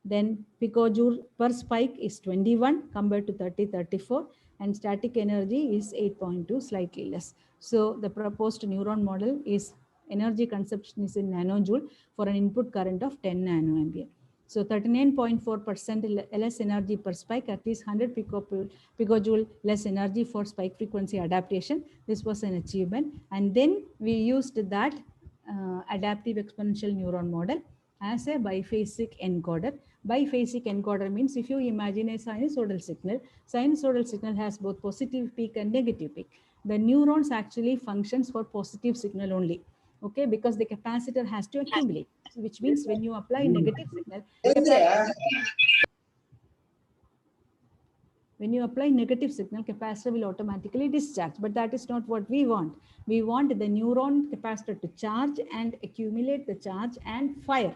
then picojoule per spike is 21 compared to 34, and static energy is 8.2, slightly less. So the proposed neuron model is energy consumption is in nanojoule for an input current of 10 nanoampere. So 39.4% less energy per spike, at least 100 picojoule less energy for spike frequency adaptation. This was an achievement. And then we used that adaptive exponential neuron model as a biphasic encoder. Biphasic encoder means if you imagine a sinusoidal signal has both positive peak and negative peak. The neurons actually functions for positive signal only. Okay, because the capacitor has to accumulate, which means when you apply negative signal, capacitor will automatically discharge. But that is not what we want. We want the neuron capacitor to charge and accumulate the charge and fire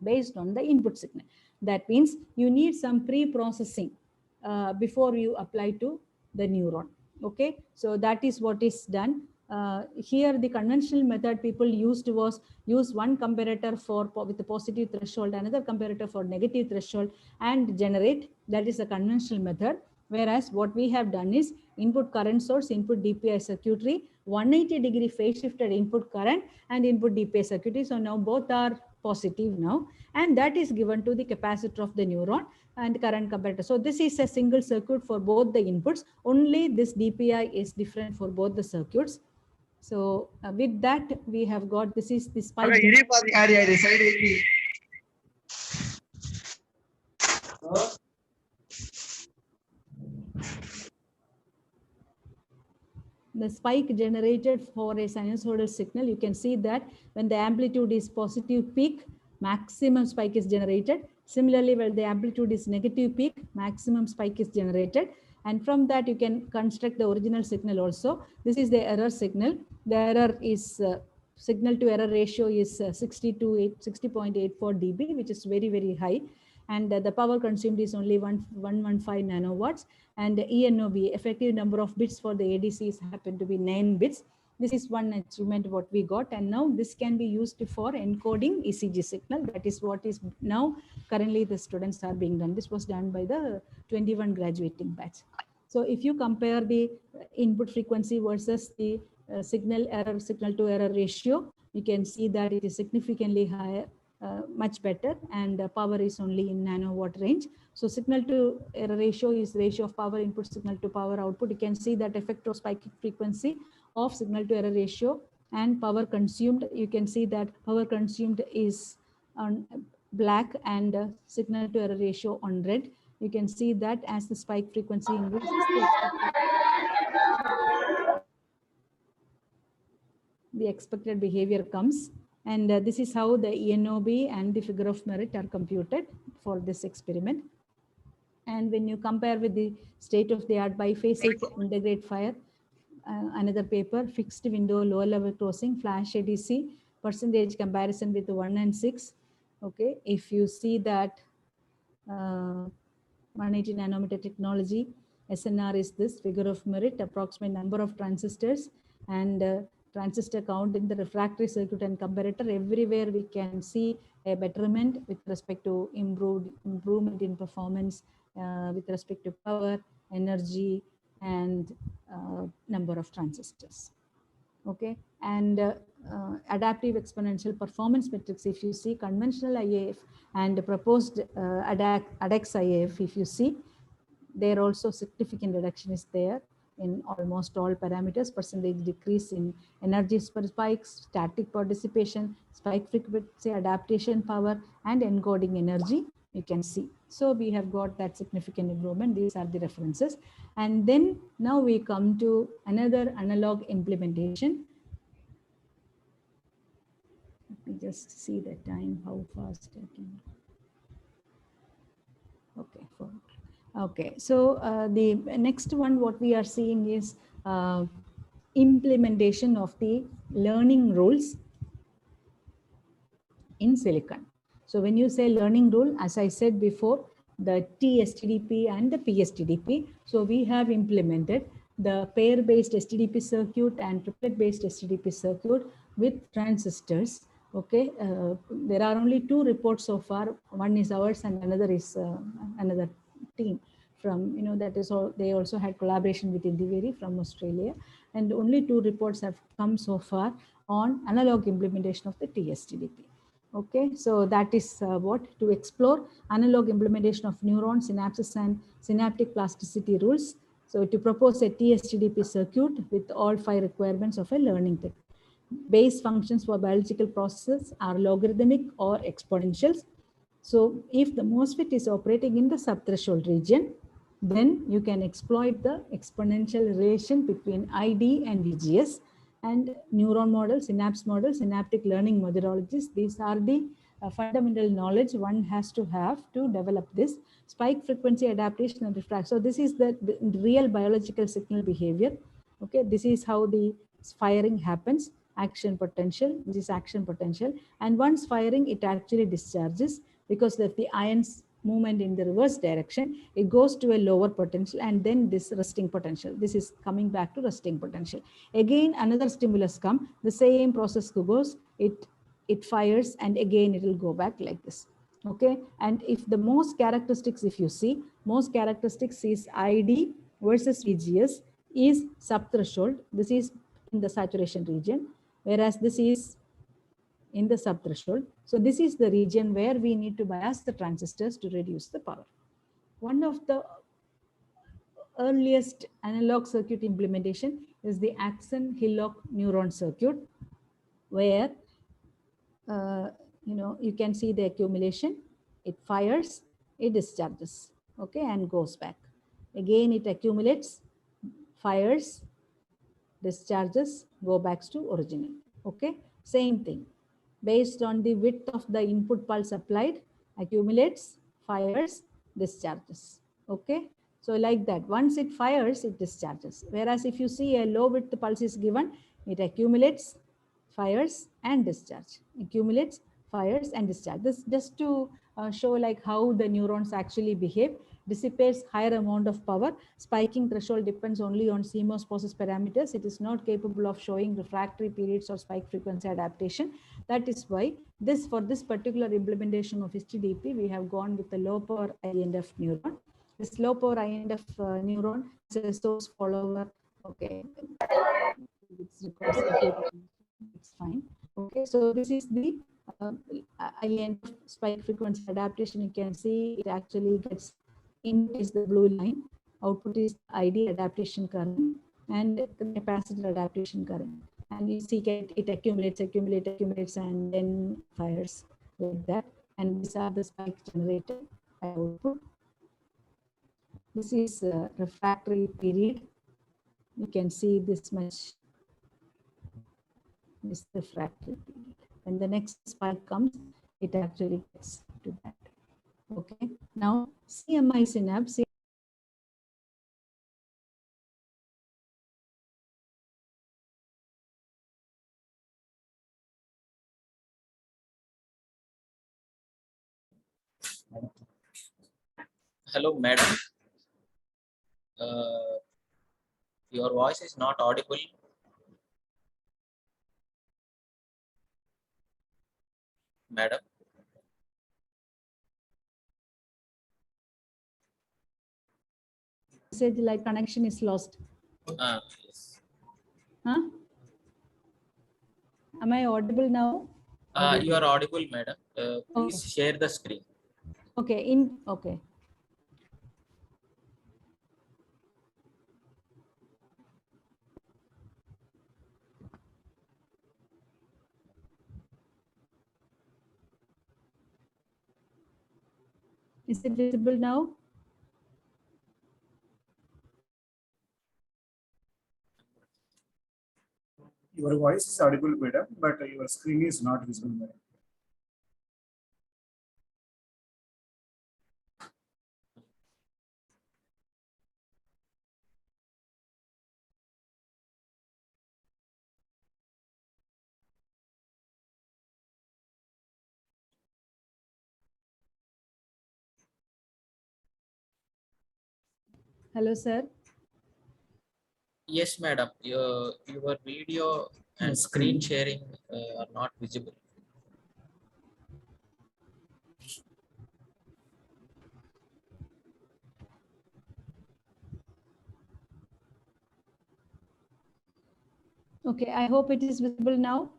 based on the input signal. That means you need some pre-processing before you apply to the neuron. Okay, so that is what is done. Here the conventional method people used was use one comparator with a positive threshold, another comparator for negative threshold, and generate. That is a conventional method. Whereas what we have done is input current source, input DPI circuitry, 180-degree phase shifted input current and input DPI circuitry. So now both are positive now, and that is given to the capacitor of the neuron and current comparator. So this is a single circuit for both the inputs. Only this DPI is different for both the circuits. So with that, we have got, this is the spike. The spike generated for a sinusoidal signal, you can see that when the amplitude is positive peak, maximum spike is generated. Similarly, when the amplitude is negative peak, maximum spike is generated. And from that, you can construct the original signal also. This is the error signal. The error is signal to error ratio is 60.84 dB, which is very, very high. and the power consumed is only 115 nanowatts, and the ENOB, effective number of bits for the ADCs, happen to be 9 bits. This is one achievement what we got, and now this can be used for encoding ECG signal. That is what is now currently the students are being done. This was done by the 21 graduating batch. So if you compare the input frequency versus the signal to error ratio, you can see that it is significantly higher, much better, and power is only in nanowatt range. So signal to error ratio is ratio of power input signal to power output. You can see that effect of spiking frequency of signal to error ratio and power consumed. You can see that power consumed is on black and signal to error ratio on red. You can see that as the spike frequency increases, the expected behavior comes. And this is how the ENOB and the figure of merit are computed for this experiment. And when you compare with the state of the art biphasic integrate fire, another paper, fixed window, lower level closing, flash ADC, percentage comparison with 1 and 6. Okay, if you see that 180 nanometer technology, SNR is this figure of merit, approximate number of transistors, and transistor count in the refractory circuit and comparator. Everywhere we can see a betterment with respect to improvement in performance, with respect to power, energy, and number of transistors. Okay, and adaptive exponential performance metrics, if you see conventional IAF and proposed ADEX IAF, if you see, there also significant reduction is there in almost all parameters, percentage decrease in energy per spikes, static participation, spike frequency, adaptation power, and encoding energy, you can see. So we have got that significant improvement. These are the references. And then now we come to another analog implementation. Let me just see the time, how fast I can. Okay, okay. So the next one, what we are seeing is implementation of the learning rules in silicon. So when you say learning rule, as I said before, the TSTDP and the PSTDP. So we have implemented the pair-based STDP circuit and triplet-based STDP circuit with transistors. Okay, there are only 2 reports so far. One is ours and another is another team from, that is all. They also had collaboration with Indiviri from Australia, and only 2 reports have come so far on analog implementation of the TSTDP. Okay, so that is what to explore analog implementation of neuron synapses and synaptic plasticity rules. So to propose a TSTDP circuit with all 5 requirements of a learning technique. Base functions for biological processes are logarithmic or exponentials. So if the MOSFET is operating in the subthreshold region, then you can exploit the exponential relation between ID and VGS. And neuron model, synapse model, synaptic learning methodologies. These are the fundamental knowledge one has to have to develop this. Spike frequency adaptation and refraction. So this is the real biological signal behavior. Okay, this is how the firing happens. Action potential, this is action potential. And once firing, it actually discharges because of the ions movement in the reverse direction, it goes to a lower potential, and then this resting potential. This is coming back to resting potential. Again, another stimulus come, the same process goes, it fires, and again it will go back like this. Okay, and if the most characteristics, if you see, most characteristics is ID versus VGS is subthreshold. This is in the saturation region, whereas this is in the subthreshold. So this is the region where we need to bias the transistors to reduce the power. One of the earliest analog circuit implementation is the Axon-Hillock neuron circuit, where you can see the accumulation. It fires, it discharges, okay, and goes back. Again, it accumulates, fires, discharges, go back to original. Okay, same thing. Based on the width of the input pulse applied, accumulates, fires, discharges. Okay, so like that, once it fires, it discharges. Whereas if you see a low width pulse is given, it accumulates, fires, and discharge. Accumulates, fires, and discharge. This just to show like how the neurons actually behave. Dissipates higher amount of power. Spiking threshold depends only on CMOS process parameters. It is not capable of showing refractory periods or spike frequency adaptation. That is why for this particular implementation of HTDP, we have gone with the low power INF neuron. This low power INF neuron is a source follower. Okay, it's fine. Okay, so this is the INF spike frequency adaptation. You can see it actually gets input is the blue line, output is ID adaptation current, and the capacitor adaptation current. And you see it accumulates, and then fires like that. And these are the spikes generated by output. This is refractory period. You can see this much is refractory period. When the next spike comes, it actually gets to that. Okay. Now CMI synapse. Hello, madam. Your voice is not audible. Madam. Message like connection is lost. Yes. Huh? Am I audible now? You are audible, madam. Please Okay. share the screen. Okay. Okay. Is it visible now? Your voice is audible, madam, but your screen is not visible, madam. Hello, sir. Yes, madam. Your video and screen sharing are not visible. Okay. I hope it is visible now.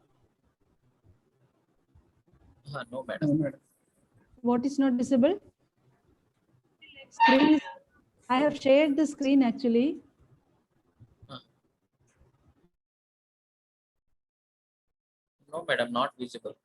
No, madam. No, madam. What is not visible? Screen is, I have shared the screen actually. No, madam, not visible.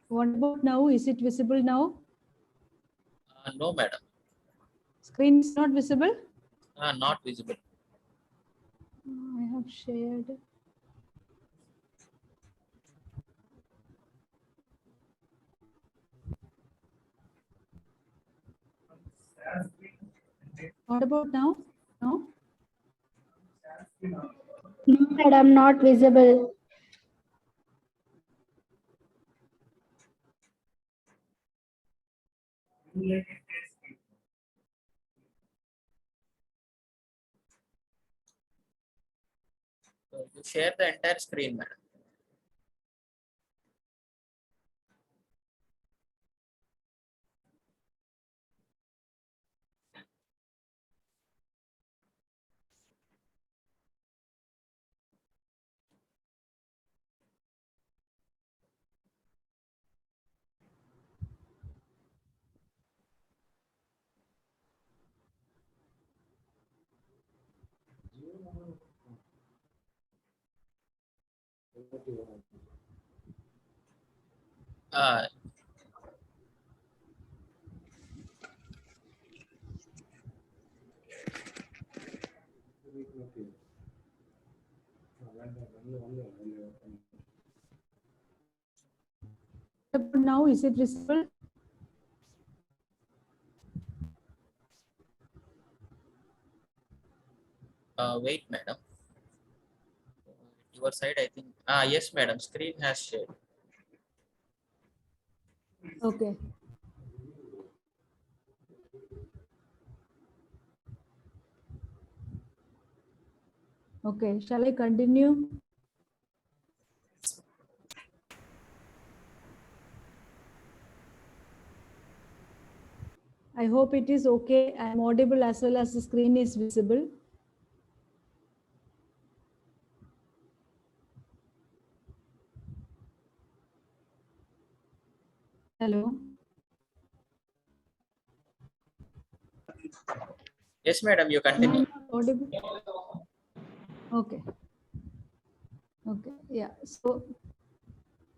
What about now? Is it visible now? No, madam. Screen is not visible. Not visible. I have shared. What about now? No? No, madam, not visible. You share the entire screen, madam. Uh, Now, is it visible? wait, madam. Your side, I think. Yes, madam. Screen has shared. Okay. Okay, shall I continue? I hope it is okay. I'm audible as well as the screen is visible. Hello. Yes, madam. You Am I continue. not audible? Okay. Okay. Yeah. So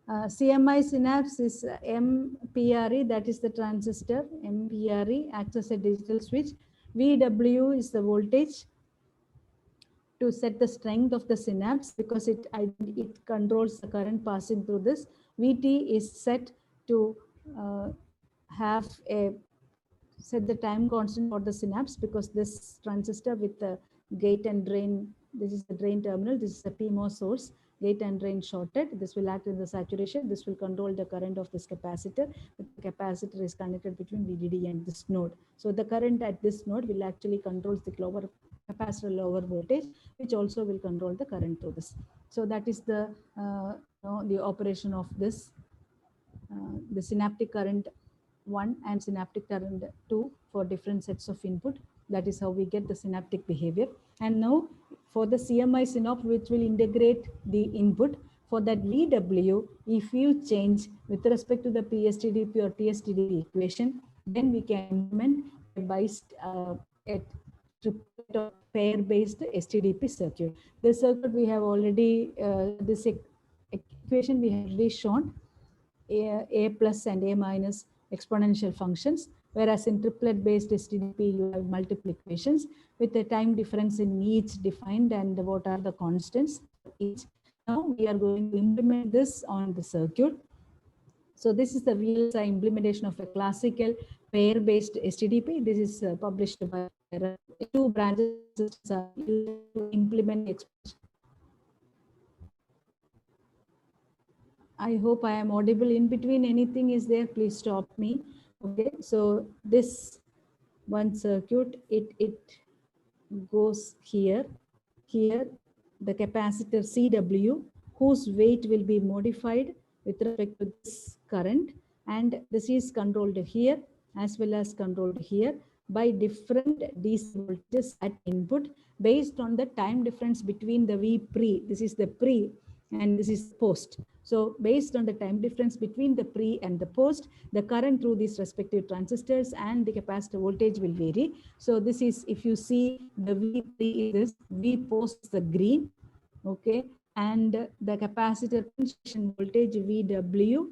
CMI synapse is MPRE, that is the transistor. MPRE acts as a digital switch. VW is the voltage to set the strength of the synapse because it controls the current passing through this. VT is set to have a set the time constant for the synapse because this transistor with the gate and drain, this is the drain terminal, this is the PMOS source, gate and drain shorted, this will act in the saturation, this will control the current of this capacitor. The capacitor is connected between VDD and this node. So the current at this node will actually control the lower capacitor lower voltage, which also will control the current through this. So that is the operation of this, the synaptic current 1 and synaptic current 2 for different sets of input. That is how we get the synaptic behavior. And now for the CMI synop, which will integrate the input, for that VW, if you change with respect to the PSTDP or TSTDP equation, then we can implement a triplet or pair-based STDP circuit. This circuit we have already, this equation we have already shown, a plus and a minus exponential functions, whereas in triplet based STDP you have multiple equations with a time difference in each defined and what are the constants for each. Now we are going to implement this on the circuit. So this is the VLSI implementation of a classical pair-based STDP. This is published by two branches to implement expression. I hope I am audible. In between anything is there, please stop me. Okay, so this one circuit, it goes here. Here, the capacitor CW, whose weight will be modified with respect to this current. And this is controlled here as well as controlled here by different DC voltages at input based on the time difference between the V pre, this is the pre, and this is post. So based on the time difference between the pre and the post, the current through these respective transistors and the capacitor voltage will vary. So this is, if you see the V pre is this, V post is the green, okay, and the capacitor potentiation voltage VW,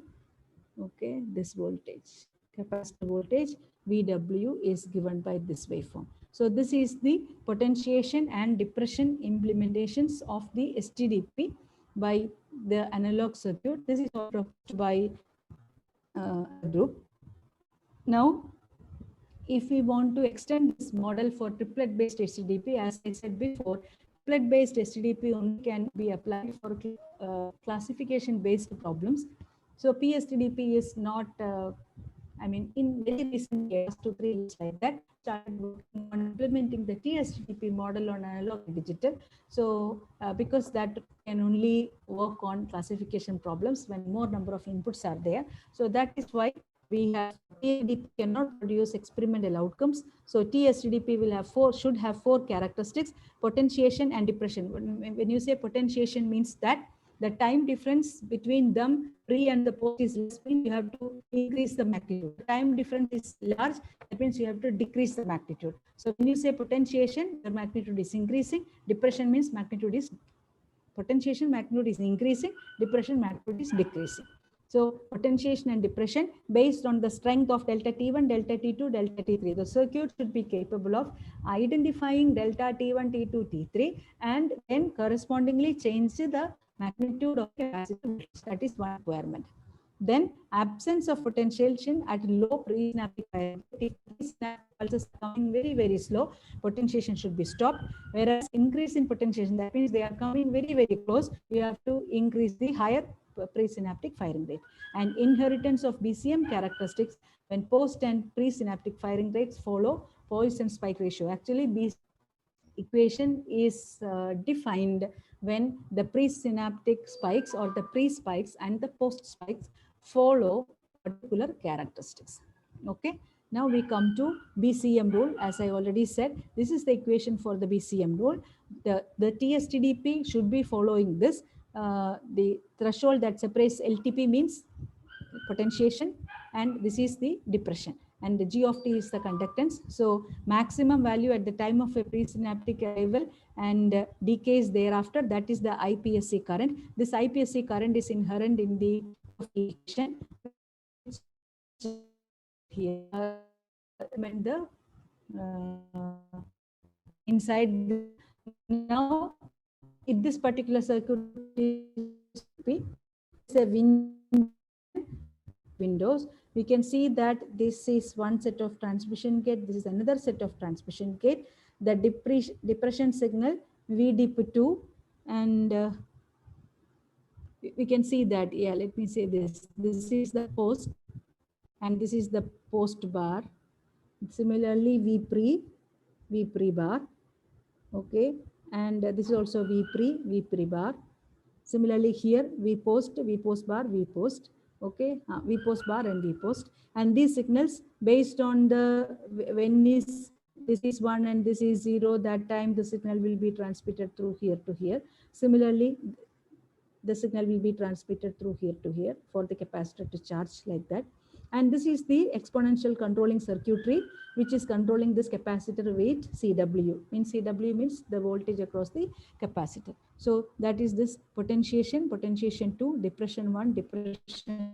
okay, this voltage, capacitor voltage VW is given by this waveform. So this is the potentiation and depression implementations of the STDP by the analog circuit. This is all proposed by a group. Now, if we want to extend this model for triplet based STDP, as I said before, triplet based STDP only can be applied for classification based problems. So PSTDP is not, I mean, in very recent years, 2-3 years like that, started working on implementing the TSTDP model on analog and digital. So because that can only work on classification problems when more number of inputs are there. So that is why we have TSTDP cannot produce experimental outcomes. So TSTDP will have should have four characteristics: potentiation and depression. When you say potentiation, means that the time difference between them pre and the post is less, means you have to increase the magnitude. The time difference is large, that means you have to decrease the magnitude. So when you say potentiation, your magnitude is increasing. Depression means magnitude is potentiation magnitude is increasing, depression magnitude is decreasing. So potentiation and depression based on the strength of delta T1, delta T2, delta T3. The circuit should be capable of identifying delta T1, T2, T3, and then correspondingly change the magnitude of capacitor voltage. That is one requirement. Then absence of potentiation at low presynaptic firing. If presynaptic pulses are coming very, very slow, potentiation should be stopped. Whereas increase in potentiation, that means they are coming very, very close. We have to increase the higher presynaptic firing rate. And inheritance of BCM characteristics when post and presynaptic firing rates follow Poisson spike ratio. Actually, BCM equation is defined when the presynaptic spikes or the pre-spikes and the post-spikes follow particular characteristics. Okay. Now we come to BCM rule. As I already said, this is the equation for the BCM rule. The TSTDP should be following this. The threshold that separates LTP means potentiation, and this is the depression, and the G of T is the conductance. So maximum value at the time of a presynaptic arrival and decays thereafter, that is the IPSC current. This IPSC current is inherent in the equation here when the inside now in this particular circuit is a windows. We can see that this is one set of transmission gate, this is another set of transmission gate. The depression signal VDP2, and we can see that, yeah, let me say this is the post and this is the post bar. Similarly V pre bar, okay, and this is also V pre bar. Similarly here V post bar, V post, okay, V post bar and V post. And these signals based on the when is this is 1 and this is 0, that time the signal will be transmitted through here to here. Similarly, the signal will be transmitted through here to here for the capacitor to charge like that. And this is the exponential controlling circuitry, which is controlling this capacitor weight CW. CW means the voltage across the capacitor. So that is this potentiation 2, depression 1, depression.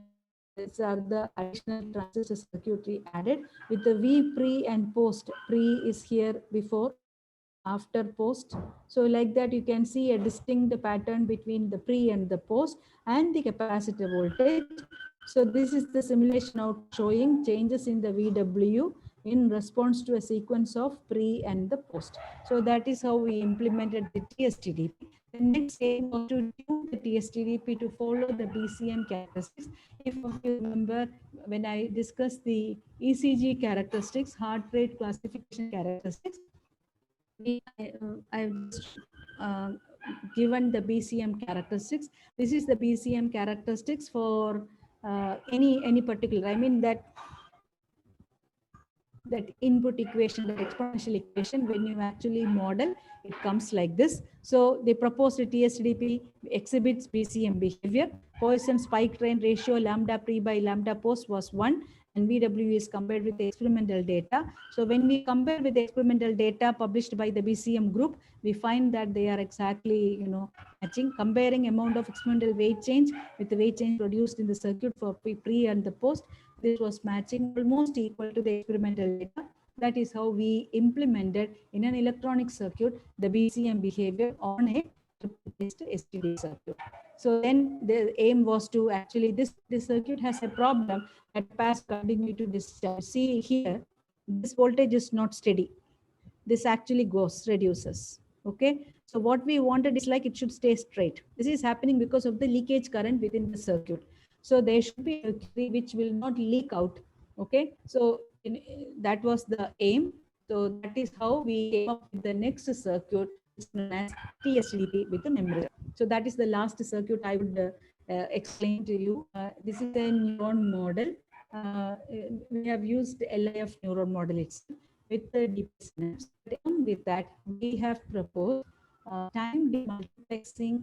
These are the additional transistor circuitry added with the V pre and post. Pre is here before, after post. So like that you can see a distinct pattern between the pre and the post and the capacitor voltage. So this is the simulation out showing changes in the VW in response to a sequence of pre and the post. So that is how we implemented the TSTDP. The next aim was to tune the TSTDP to follow the BCM characteristics. If you remember, when I discussed the ECG characteristics, heart rate classification characteristics, I've given the BCM characteristics. This is the BCM characteristics for any particular, I mean that input equation, that exponential equation, when you actually model, it comes like this. So the proposed TSTDP exhibits BCM behavior. Poisson spike train ratio lambda pre by lambda post was 1, and VW is compared with the experimental data. So when we compare with the experimental data published by the BCM group, we find that they are exactly, matching. Comparing amount of experimental weight change with the weight change produced in the circuit for pre and the post, this was matching almost equal to the experimental data. That is how we implemented in an electronic circuit the BCM behavior on a triple-based STD circuit. So then the aim was to actually, this circuit has a problem that capacitor continue to discharge. See here, this voltage is not steady. This actually reduces. Okay. So what we wanted is like it should stay straight. This is happening because of the leakage current within the circuit. So there should be a circuitry which will not leak out. Okay. So that was the aim. So that is how we came up with the next circuit, known as TSTDP with the memristor. So that is the last circuit I would explain to you. This is a neuron model. We have used LIF neuron model itself with the deep synapse. Along with that, we have proposed time demultiplexing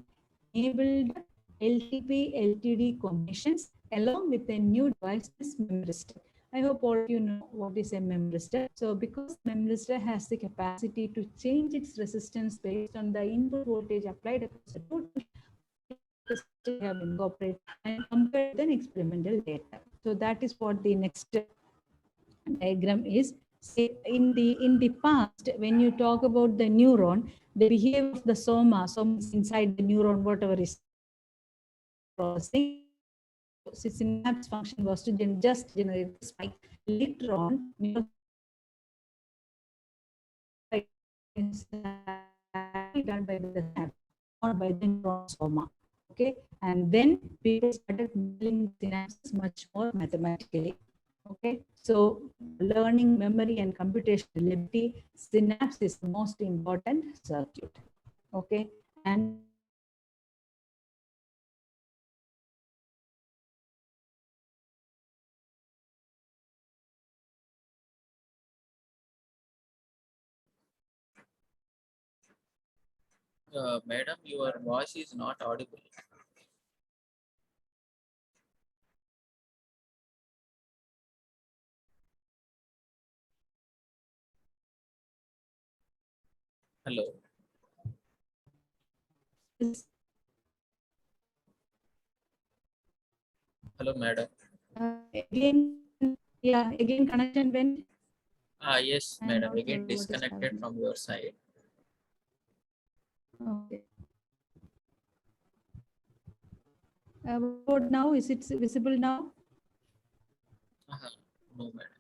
enabled LTP LTD combinations along with a new device, memristor. I hope all of you know what is a memristor. So because memristor has the capacity to change its resistance based on the input voltage applied across the total we have incorporated and compared with an experimental data. So that is what the next diagram is. Say in the past, when you talk about the neuron, the behavior of the soma is inside the neuron, whatever is processing. So synapse function was to just generate the spike. Later on, is done by the synapse, not by the neuron soma. Okay, and then people started modeling synapses much more mathematically. Okay, so learning, memory, and computational ability, synapse is the most important circuit. Okay, and Madam, your voice is not audible. Hello. Hello, madam. again, yeah, again connection went. Yes, I'm madam. not Again sure what is disconnected happening. from your side. Okay. What now? Is it visible now? No, madam.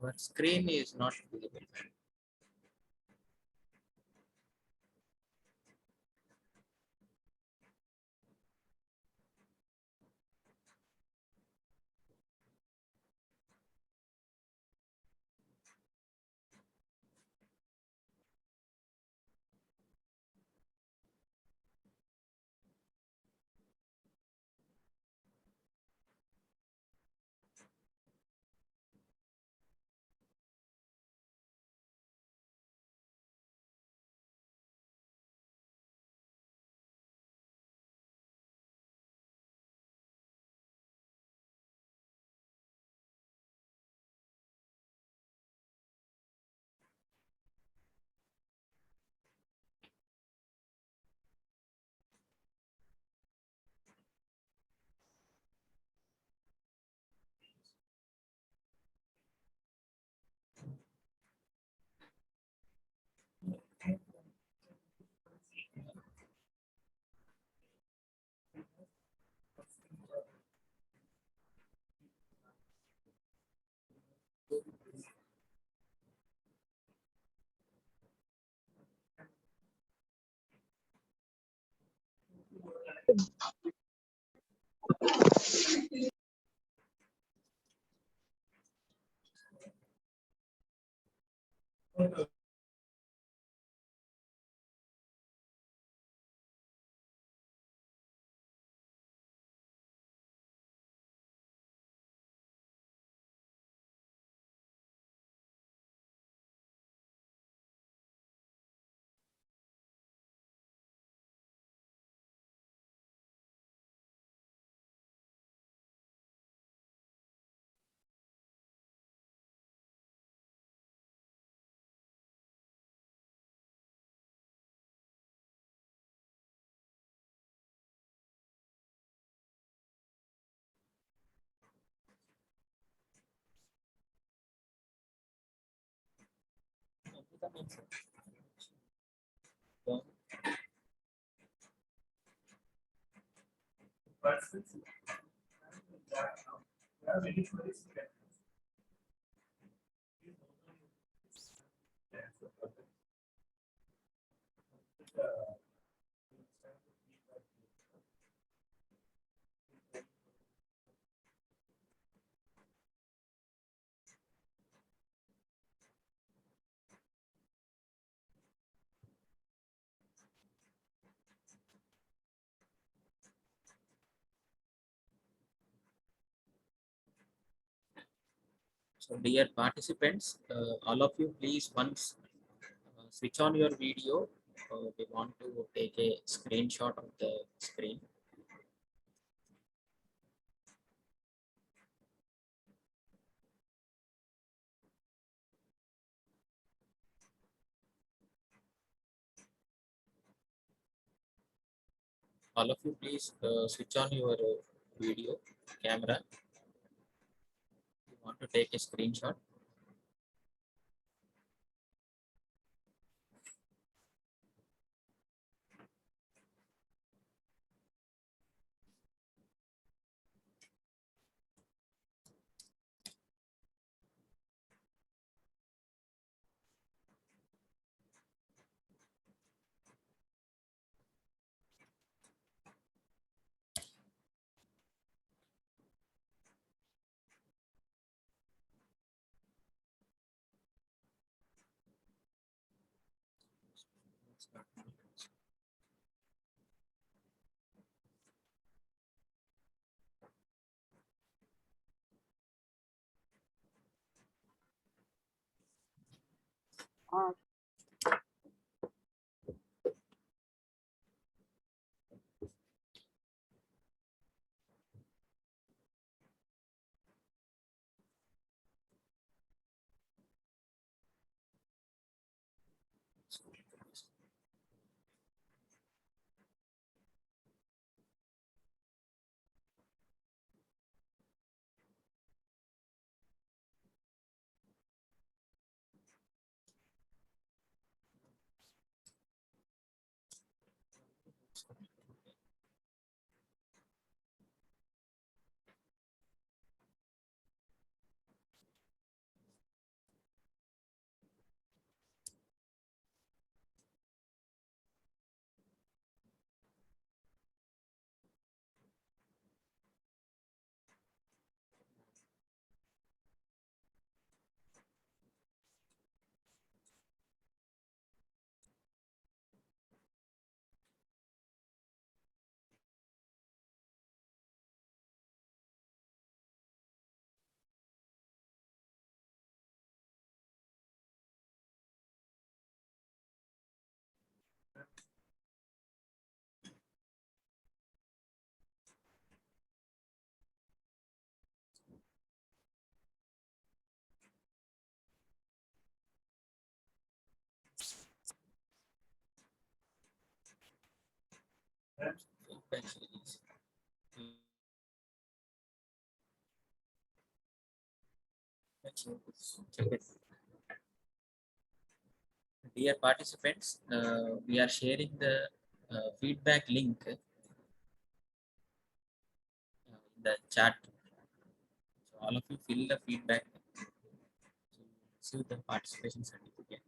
Your screen is not visible. So, dear participants, all of you, please once switch on your video. We want to take a screenshot of the screen. All of you, please switch on your video camera. You want to take a screenshot. Dear participants, we are sharing the feedback link in the chat. So all of you fill the feedback to receive the participation certificate.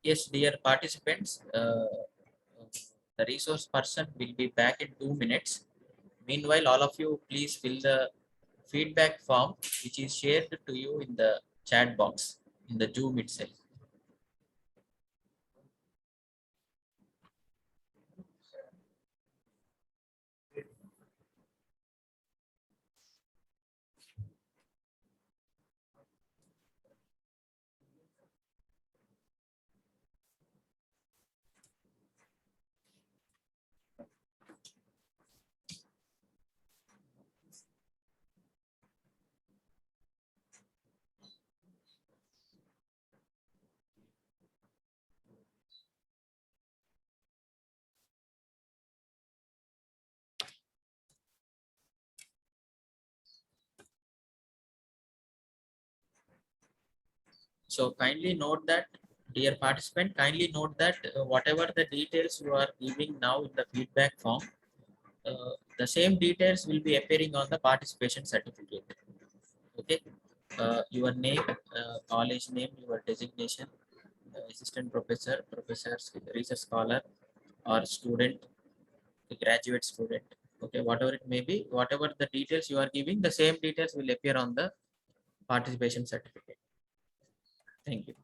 Yes, dear participants, the resource person will be back in 2 minutes. Meanwhile, all of you please fill the feedback form which is shared to you in the chat box in the Zoom itself. So kindly note that, dear participant, kindly note that whatever the details you are giving now in the feedback form, the same details will be appearing on the participation certificate. Okay, your name, college name, your designation, assistant professor, professor, research scholar, or student, graduate student. Okay, whatever it may be, whatever the details you are giving, the same details will appear on the participation certificate. Thank you.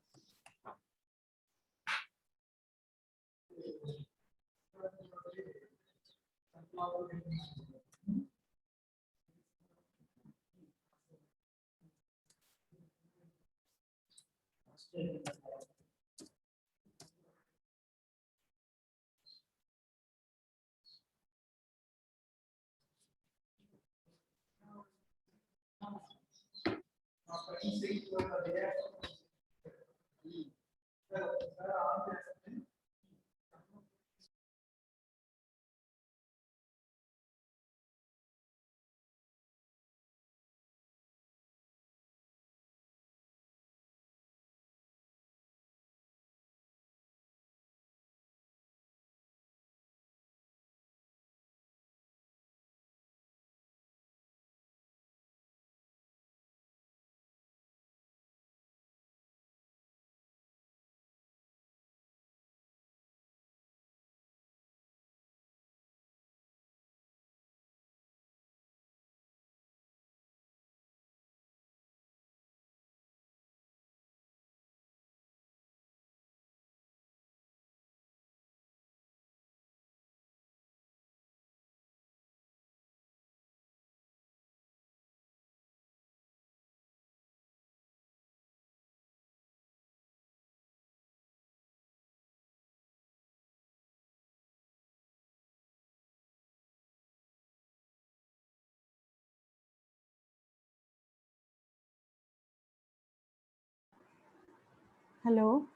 Hello.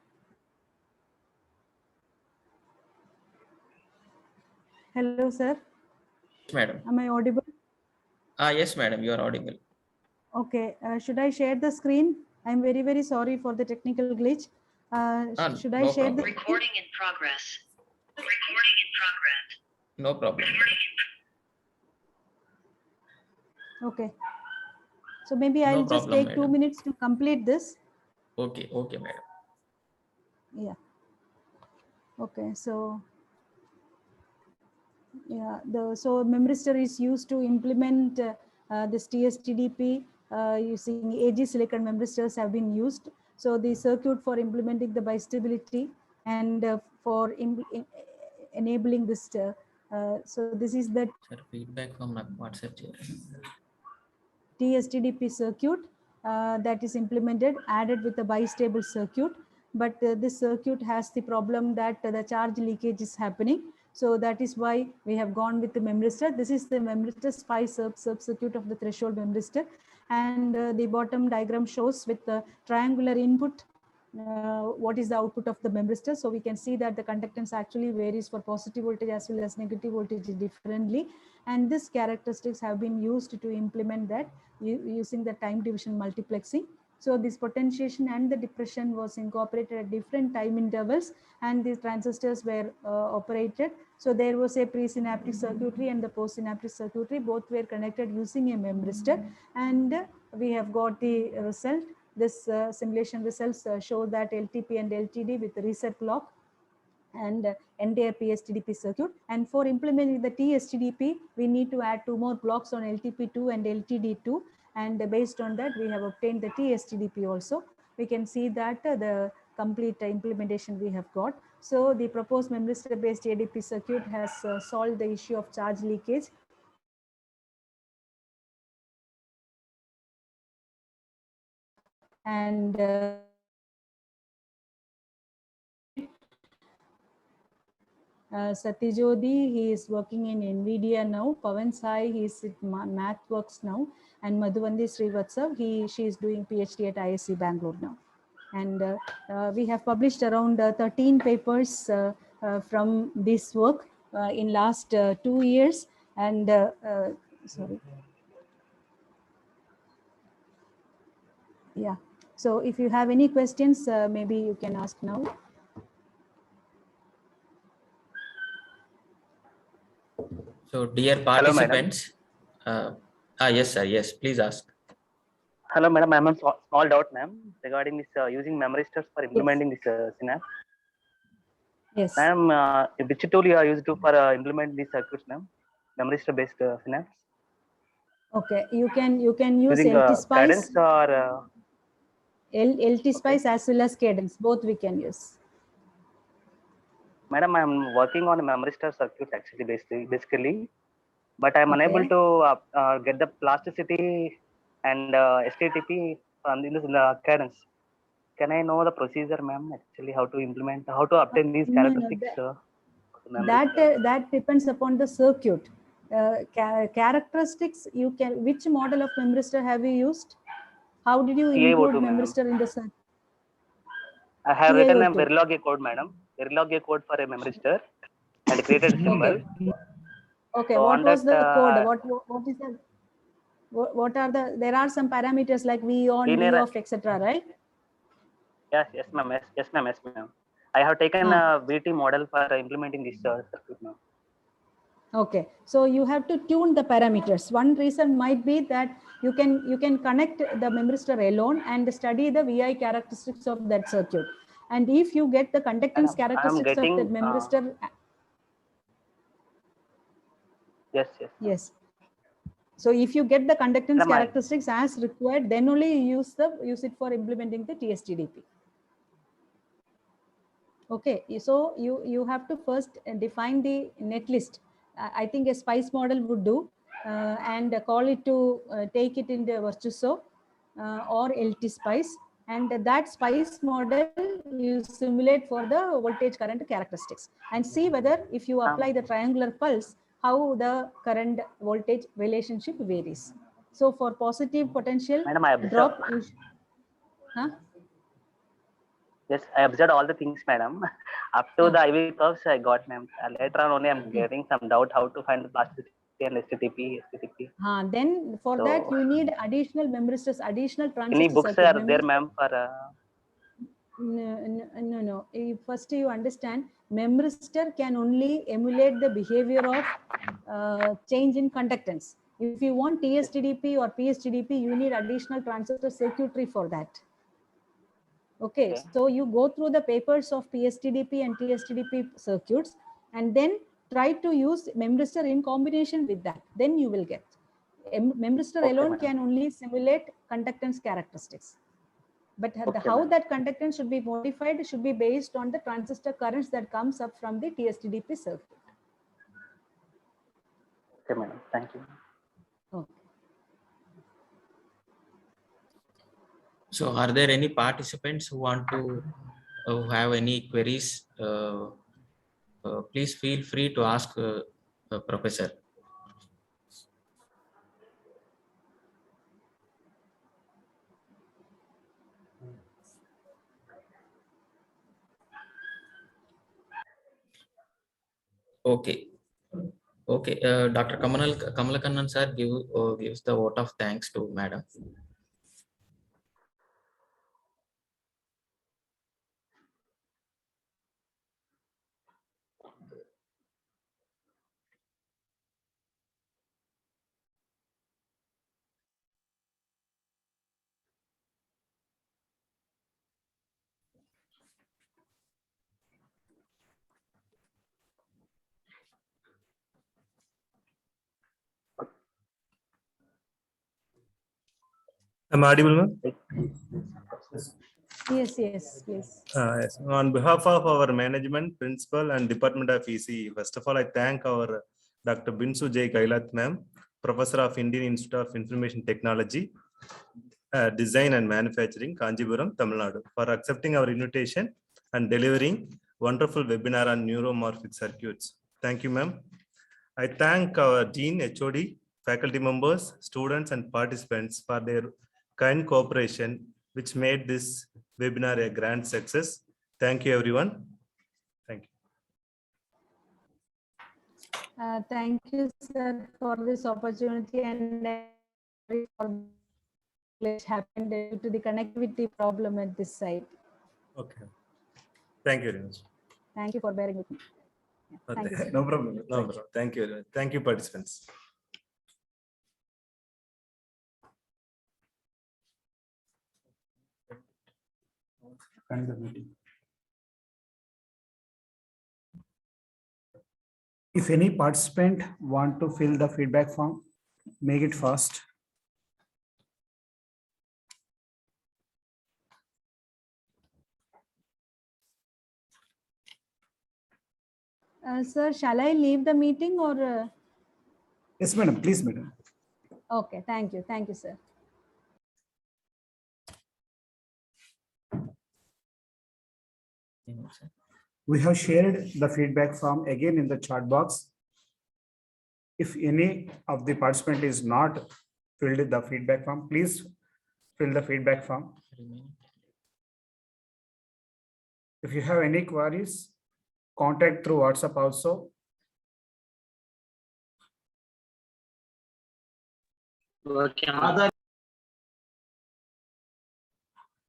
Hello, sir. Madam. Am I audible? Yes, madam, you are audible. Okay. Should I share the screen? I'm very, very sorry for the technical glitch. Should I No share the problem. Recording in progress. Recording in progress. No problem. Okay. So maybe No I'll just problem, take 2 madam. minutes to complete this. Okay, okay, madam. Yeah. Okay. So yeah, so memristor is used to implement this TSTDP using AG silicon memristors have been used. So the circuit for implementing the bistability and for enabling this. So this is the Sir, feedback from WhatsApp chat. TSTDP circuit that is implemented, added with a bistable circuit. But this circuit has the problem that the charge leakage is happening. So that is why we have gone with the memristor. This is the memristor SPI sub-circuit of the threshold memristor. And the bottom diagram shows with the triangular input what is the output of the memristor. So we can see that the conductance actually varies for positive voltage as well as negative voltage differently. And these characteristics have been used to implement that using the time division multiplexing. So this potentiation and the depression was incorporated at different time intervals, and these transistors were operated. So there was a presynaptic circuitry and the postsynaptic circuitry, both were connected using a memristor, and we have got the result. This simulation results show that LTP and LTD with reset clock and entire PSTDP circuit. And for implementing the TSTDP, we need to add 2 more blocks on LTP2 and LTD2. And based on that, we have obtained the TSTDP also. We can see that the complete implementation we have got. So the proposed memristor-based ADP circuit has solved the issue of charge leakage. And Satyajodi, he is working in NVIDIA now. Pavan Sai, he is at MathWorks now. And Madhuvandi Srivatsa, she is doing PhD at ISC Bangalore now. And we have published around 13 papers from this work in last 2 years. And sorry. Yeah. So if you have any questions, maybe you can ask now. So, dear participants, yes, sir. Yes, please ask. Hello, madam. I have a small doubt, ma'am, regarding this using memristors for implementing this Synapse. Yes. Ma'am, which tool you are used to for implement these circuits, ma'am? Memristor-based Synapse. Okay, you can use using LTSpice Cadence or LTSpice as well as Cadence. Both we can use. Madam, I'm working on a memory star circuit actually, basically, but I'm unable Okay. to get the plasticity and STTP from the cadence. Can I know the procedure, ma'am? Actually, how to implement, how to obtain these No, no, characteristics? Of the memory star? that depends upon the circuit. Characteristics, you can, which model of memristor have you used? How did you include TiO2, ma'am. memristor in the circuit? I have written a TiO2. Verilog code, madam. Verilog code for a memory star and created a symbol. Okay. Okay. So What on was that, the code? What is the, what are the, there are some parameters like V on, V linear, off, etc., right? yes, ma'am, yes, ma'am. I have taken Ah. a VT model for implementing this circuit now. Okay, so you have to tune the parameters. One reason might be that you can connect the memristor alone and study the VI characteristics of that circuit. And if you get the conductance Madam, I am characteristics of that getting, memristor, yes. yes. So if you get the conductance Madam, characteristics as required, then only you use it for implementing the TSTDP. Okay, so you have to first define the netlist. I think a SPICE model would do, and call it to take it in the Virtuoso or LT SPICE, and that SPICE model you simulate for the voltage current characteristics and see whether if you apply the triangular pulse, how the current voltage relationship varies. So for positive potential Madam, I observed. drop, huh? Yes, I observed all the things, madam. Up to the IV curves, I got, ma'am. Later on, only I'm getting some doubt how to find the plasticity and STTP. Then for that So, you need additional memristors, additional any transistor books circuit. are there, ma'am, for No. First you understand, memristor can only emulate the behavior of change in conductance. If you want TSTDP or PSTDP, you need additional transistor circuitry for that. Okay, so you go through the papers of PSTDP and TSTDP circuits and then try to use memristor in combination with that. Then you will get. Memristor alone madam. can only simulate conductance characteristics. But how madam. that conductance should be modified should be based on the transistor currents that comes up from the TSTDP circuit. Okay, madam. Thank you. Okay. So are there any participants who want to have any queries? Please feel free to ask Professor. Okay. Okay, Dr. Kamalakannan sir gives the vote of thanks to madam. Am I audible, ma'am? Yes, please. Yes. On behalf of our management, principal, and Department of EC, first of all, I thank our Dr. Binsu J. Kailath, ma'am, Professor of Indian Institute of Information Technology, Design and Manufacturing, Kanjipuram, Tamil Nadu, for accepting our invitation and delivering wonderful webinar on neuromorphic circuits. Thank you, ma'am. I thank our Dean, HOD, faculty members, students, and participants for their kind cooperation, which made this webinar a grand success. Thank you, everyone. Thank you. Thank you, sir, for this opportunity, and it happened due to the connectivity problem at this site. Okay. Thank you very much. Thank you for bearing with me. Thank you, sir. No problem. No, bro. Thank you. Thank you, participants. End the meeting. If any participant want to fill the feedback form, make it fast. Sir, shall I leave the meeting or? Yes, madam, please, madam. Okay, thank you. Thank you, sir. We have shared the feedback form again in the chat box. If any of the participant is not filled the feedback form, please fill the feedback form. If you have any queries, contact through WhatsApp also.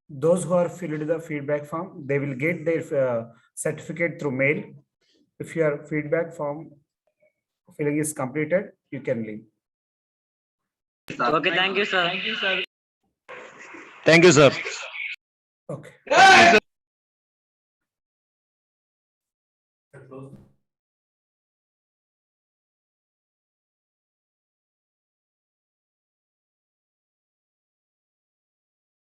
Those who are filled the feedback form, they will get their certificate through mail. If your feedback form filling is completed, you can leave. Okay, thank you, sir. Thank you, sir. Okay.